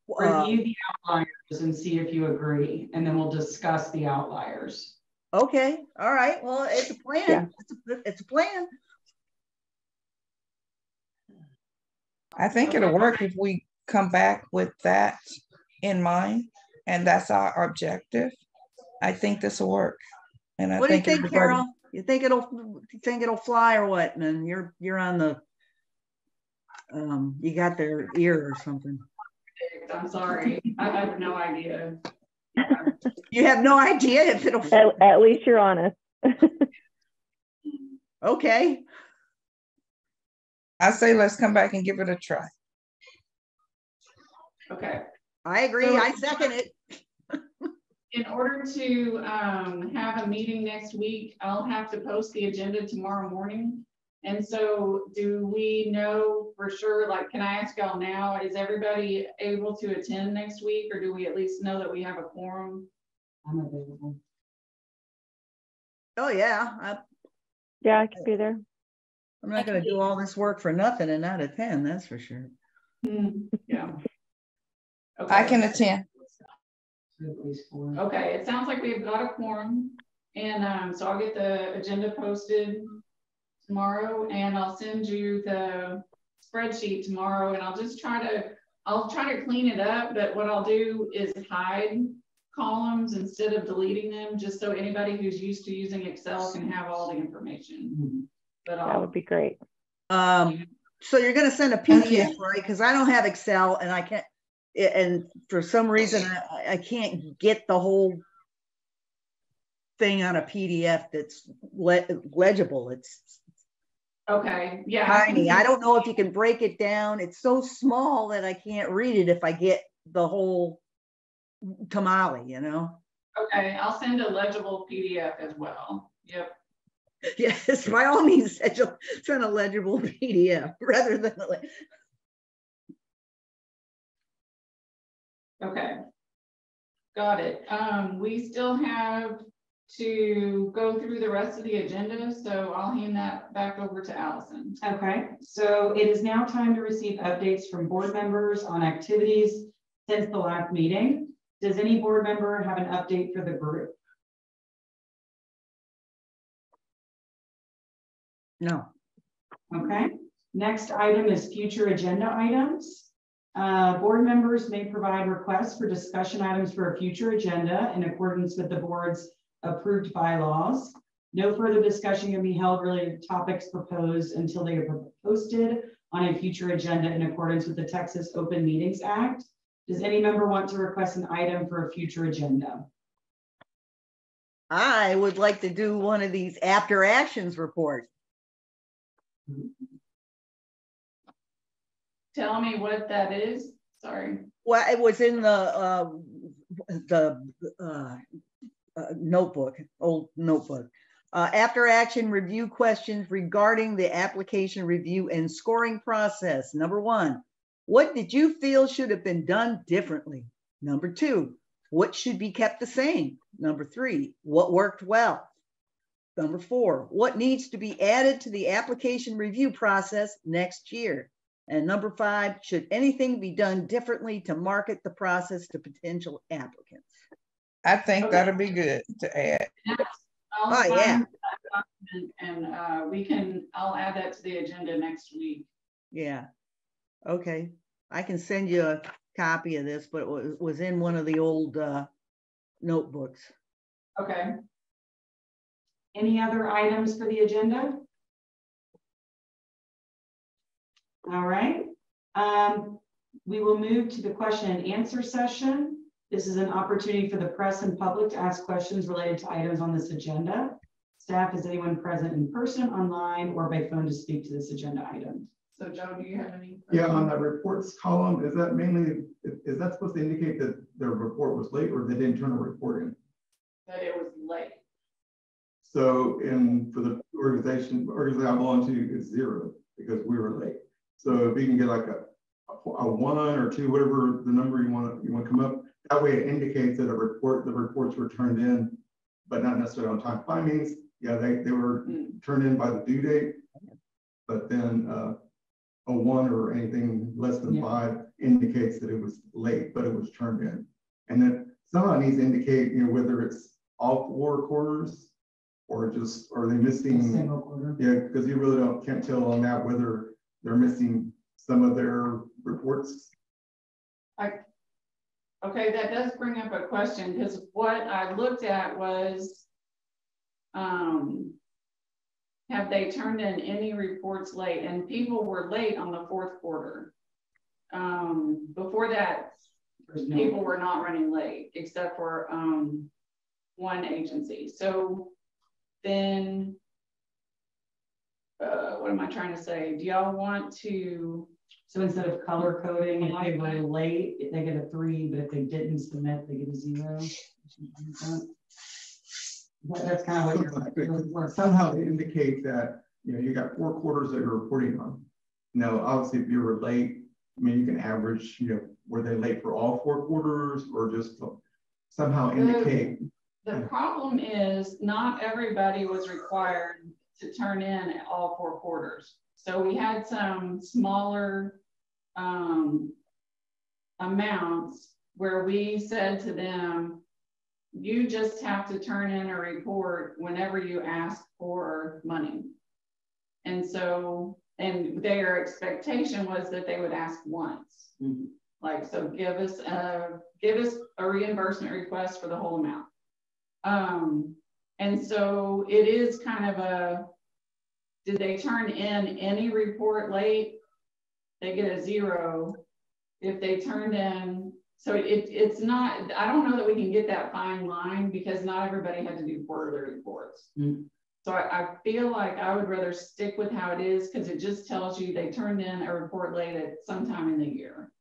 review the outliers and see if you agree, and then we'll discuss the outliers. Okay, all right. Well, it's a plan. Yeah. It's a plan. I think it'll work if we come back with that in mind, and that's our objective. I think this will work. And I what think do you think, Carol? You think it'll fly or what? Man, you're on the you got their ear or something. I'm sorry, I have no idea. You have no idea if it'll. At least you're honest. Okay. I say let's come back and give it a try. Okay. I agree. So, I second it. In order to have a meeting next week, I'll have to post the agenda tomorrow morning. And so do we know for sure, like, can I ask y'all now, is everybody able to attend next week, or do we at least know that we have a quorum? I'm available. Oh yeah. Yeah, I could be there. I'm not going to do all this work for nothing and not attend, that's for sure. Yeah. Okay. I can attend. Okay, it sounds like we've got a quorum, and so I'll get the agenda posted tomorrow, and I'll send you the spreadsheet tomorrow, and I'll try to clean it up, but what I'll do is hide columns instead of deleting them, just so anybody who's used to using Excel can have all the information. But that would be great. So you're going to send a PDF, right? Because I don't have Excel, and I can't, and for some reason I can't get the whole thing on a PDF that's legible. Okay, yeah. Tiny. I don't know if you can break it down. It's so small that I can't read it if I get the whole tamale, you know? Okay, I'll send a legible PDF as well. Yep. Yes, by all means, send a legible PDF rather than Okay, got it. We still have to go through the rest of the agenda, so I'll hand that back over to Allison. Okay, so it is now time to receive updates from board members on activities since the last meeting. Does any board member have an update for the group? No. Okay, next item is future agenda items. Board members may provide requests for discussion items for a future agenda in accordance with the board's approved bylaws. No further discussion can be held related to topics proposed until they are posted on a future agenda in accordance with the Texas Open Meetings Act. Does any member want to request an item for a future agenda? I would like to do one of these after actions reports. Tell me what that is. Sorry. Well, it was in the notebook, old notebook. After action review questions regarding the application review and scoring process. Number 1, what did you feel should have been done differently? Number 2, what should be kept the same? Number 3, what worked well? Number 4, what needs to be added to the application review process next year? And number 5, should anything be done differently to market the process to potential applicants? I think that'll be good to add. I'll yeah. And I'll add that to the agenda next week. Yeah. Okay. I can send you a copy of this, but it was in one of the old notebooks. Okay. Any other items for the agenda? All right. We will move to the question and answer session. This is an opportunity for the press and public to ask questions related to items on this agenda. Staff, is anyone present in person, online, or by phone to speak to this agenda item? So Joe, do you have any? Yeah, on that reports column, is that mainly, is that supposed to indicate that their report was late or they didn't turn a report in? That it was late. So for the organization I belong to, it's 0 because we were late. So if you can get like a 1 or 2, whatever the number you want to come up, that way it indicates that the reports were turned in, but not necessarily on time. Findings, yeah, they were turned in by the due date, but then a 1 or anything less than 5 indicates that it was late, but it was turned in. And then somehow it needs to indicate, whether it's all 4 quarters or just, are they missing? Single quarter. Yeah, because you really can't tell on that whether they're missing some of their reports. Okay, that does bring up a question, because what I looked at was, have they turned in any reports late? And people were late on the 4th quarter. Before that, people were not running late, except for one agency. So then, what am I trying to say? Do y'all want to? So instead of color coding, if they were late, they get a 3, but if they didn't submit, they get a 0. That's kind of what you're somehow indicate that you got 4 quarters that you're reporting on. Now, obviously, if you were late, I mean, you can average, were they late for all 4 quarters or just somehow indicate? The problem is not everybody was required to turn in all 4 quarters. So we had some smaller amounts where we said to them, you just have to turn in a report whenever you ask for money. And so, and their expectation was that they would ask once. Mm-hmm. Like, so give us a reimbursement request for the whole amount. And so it is kind of a, did they turn in any report late? They get a 0. If they turned in, so it's not, I don't know that we can get that fine line because not everybody had to do quarterly reports. Mm-hmm. So I feel like I would rather stick with how it is because it just tells you they turned in a report late at sometime in the year.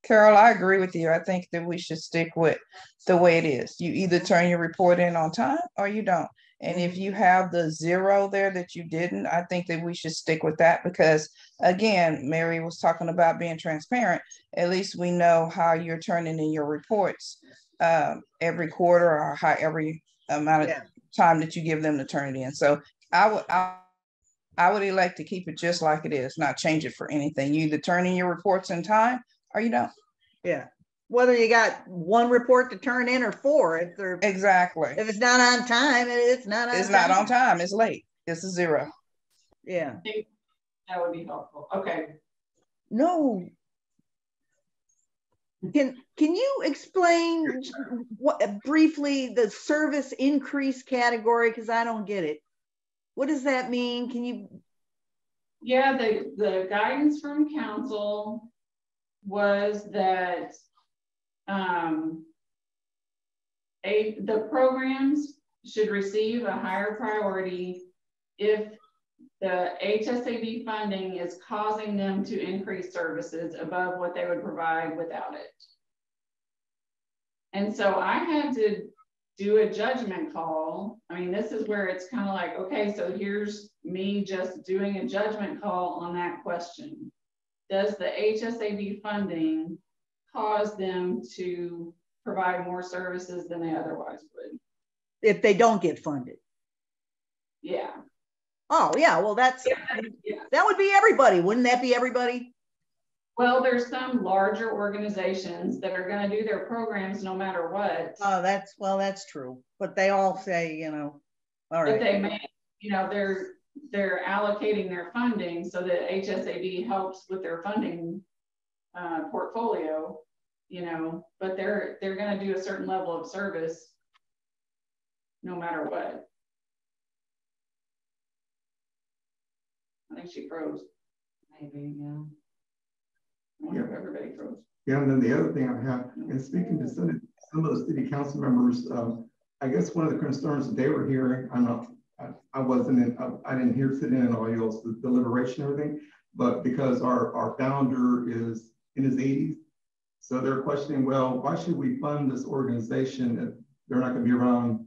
Carol, I agree with you. I think that we should stick with the way it is. You either turn your report in on time or you don't. And if you have the 0 there that you didn't, I think that we should stick with that because, again, Mary was talking about being transparent. At least we know how you're turning in your reports every quarter or how every amount of time that you give them to turn it in. So I would elect to keep it just like it is, not change it for anything. You either turn in your reports in time or you don't. Yeah. Whether you got 1 report to turn in or 4, if they're exactly, if it's not on time, it's not on time. It's not on time. It's late. It's a 0. Yeah. That would be helpful. Okay. No. Can you explain what briefly the service increase category? Because I don't get it. What does that mean? Can you? Yeah, the guidance from council was that the programs should receive a higher priority if the HSAB funding is causing them to increase services above what they would provide without it. And so I had to do a judgment call. I mean, this is where it's kind of like, okay, so here's me just doing a judgment call on that question. Does the HSAB funding cause them to provide more services than they otherwise would? If they don't get funded. Yeah. Oh, yeah. Well, that would be everybody. Wouldn't that be everybody? Well, there's some larger organizations that are going to do their programs no matter what. Oh, that's true. But they all say, you know, all right. But they may, you know, they're allocating their funding so that HSAB helps with their funding portfolio, you know, but they're going to do a certain level of service no matter what. I think she froze. Maybe, yeah. I wonder if everybody froze. Yeah, and then the other thing I have, and speaking to some of the city council members, I guess one of the concerns that they were hearing, I didn't hear sitting in all y'all's deliberation and everything, but because our founder is in his 80s, so they're questioning, well, why should we fund this organization if they're not going to be around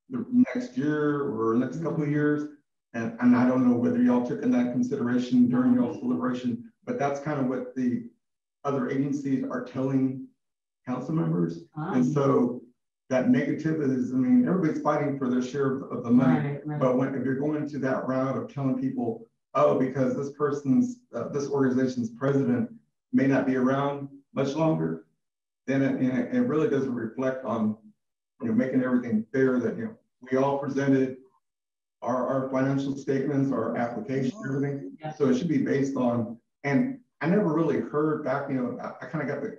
the next year or next couple of years? And I don't know whether y'all took in that consideration during y'all's deliberation, but that's kind of what the other agencies are telling council members. And so that negative is, I mean, everybody's fighting for their share of the money, right. But if you're going to that route of telling people, oh, because this person's, this organization's president may not be around much longer, then it really doesn't reflect on, you know, making everything fair that, you know, we all presented our financial statements, our application, everything. Yeah. So it should be based on, and I never really heard back, you know, I kind of got the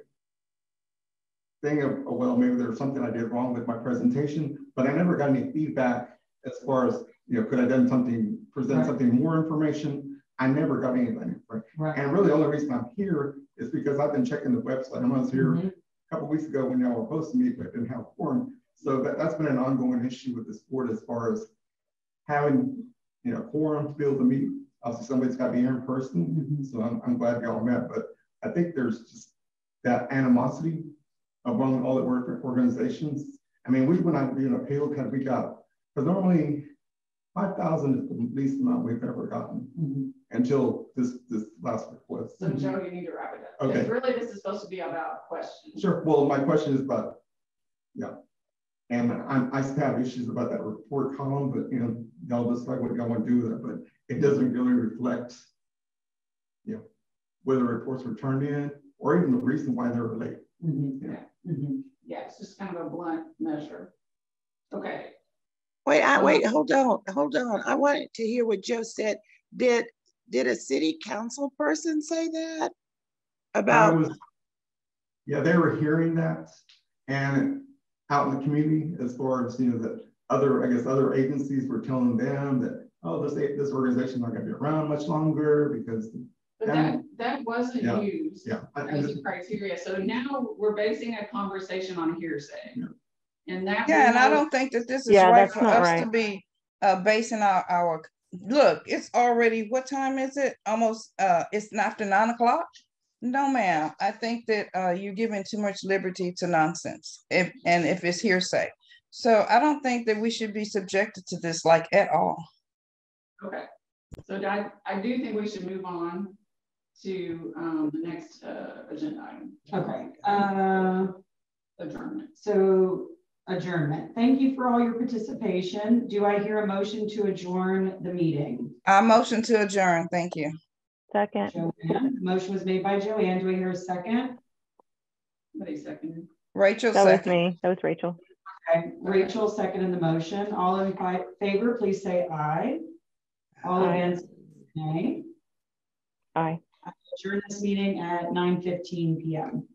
thing of, oh, well, maybe there's something I did wrong with my presentation, but I never got any feedback as far as, you know, could I done something, present something more information? I never got anything. Right. And really the only reason I'm here is because I've been checking the website. I was here a couple of weeks ago when y'all were supposed to meet, but didn't have a forum. So that's been an ongoing issue with this board as far as having, you know, quorum to be able to meet. Obviously, somebody's got to be here in person. So I'm glad y'all met. But I think there's just that animosity among all the organizations. I mean, we went out, you know, payroll kind of we got, because normally 5,000 is the least amount we've ever gotten until this last request. So Joe, you need to wrap it up. Okay. Really, this is supposed to be about questions. Sure. Well, my question is about, and I still have issues about that report column, but you know, y'all decide what y'all want to do with it, but it doesn't really reflect, you know, whether reports were turned in or even the reason why they were late. Yeah, it's just kind of a blunt measure. Okay. Wait, hold on. I wanted to hear what Joe said. Did a city council person say that about? Yeah, they were hearing that, and out in the community, as far as, you know, that other agencies were telling them that, oh, this organization's not going to be around much longer because. But that wasn't used as a criteria. So now we're basing a conversation on hearsay. And that and I don't think that this is right for us to be basing our look, it's already, what time is it? Almost, it's after 9 o'clock. No, ma'am. I think that you're giving too much liberty to nonsense if it's hearsay. So I don't think that we should be subjected to this like at all. Okay. So I do think we should move on to the next agenda item. Okay. Adjournment. So adjournment. Thank you for all your participation. Do I hear a motion to adjourn the meeting? I motion to adjourn. Thank you. Second. Joanne. Motion was made by Joanne. Do I hear a second? Somebody seconded. Rachel That second. was me. That was Rachel. Okay. Rachel seconded the motion. All in favor, please say aye. All Aye. against, nay. Aye. I adjourn this meeting at 9:15 p.m.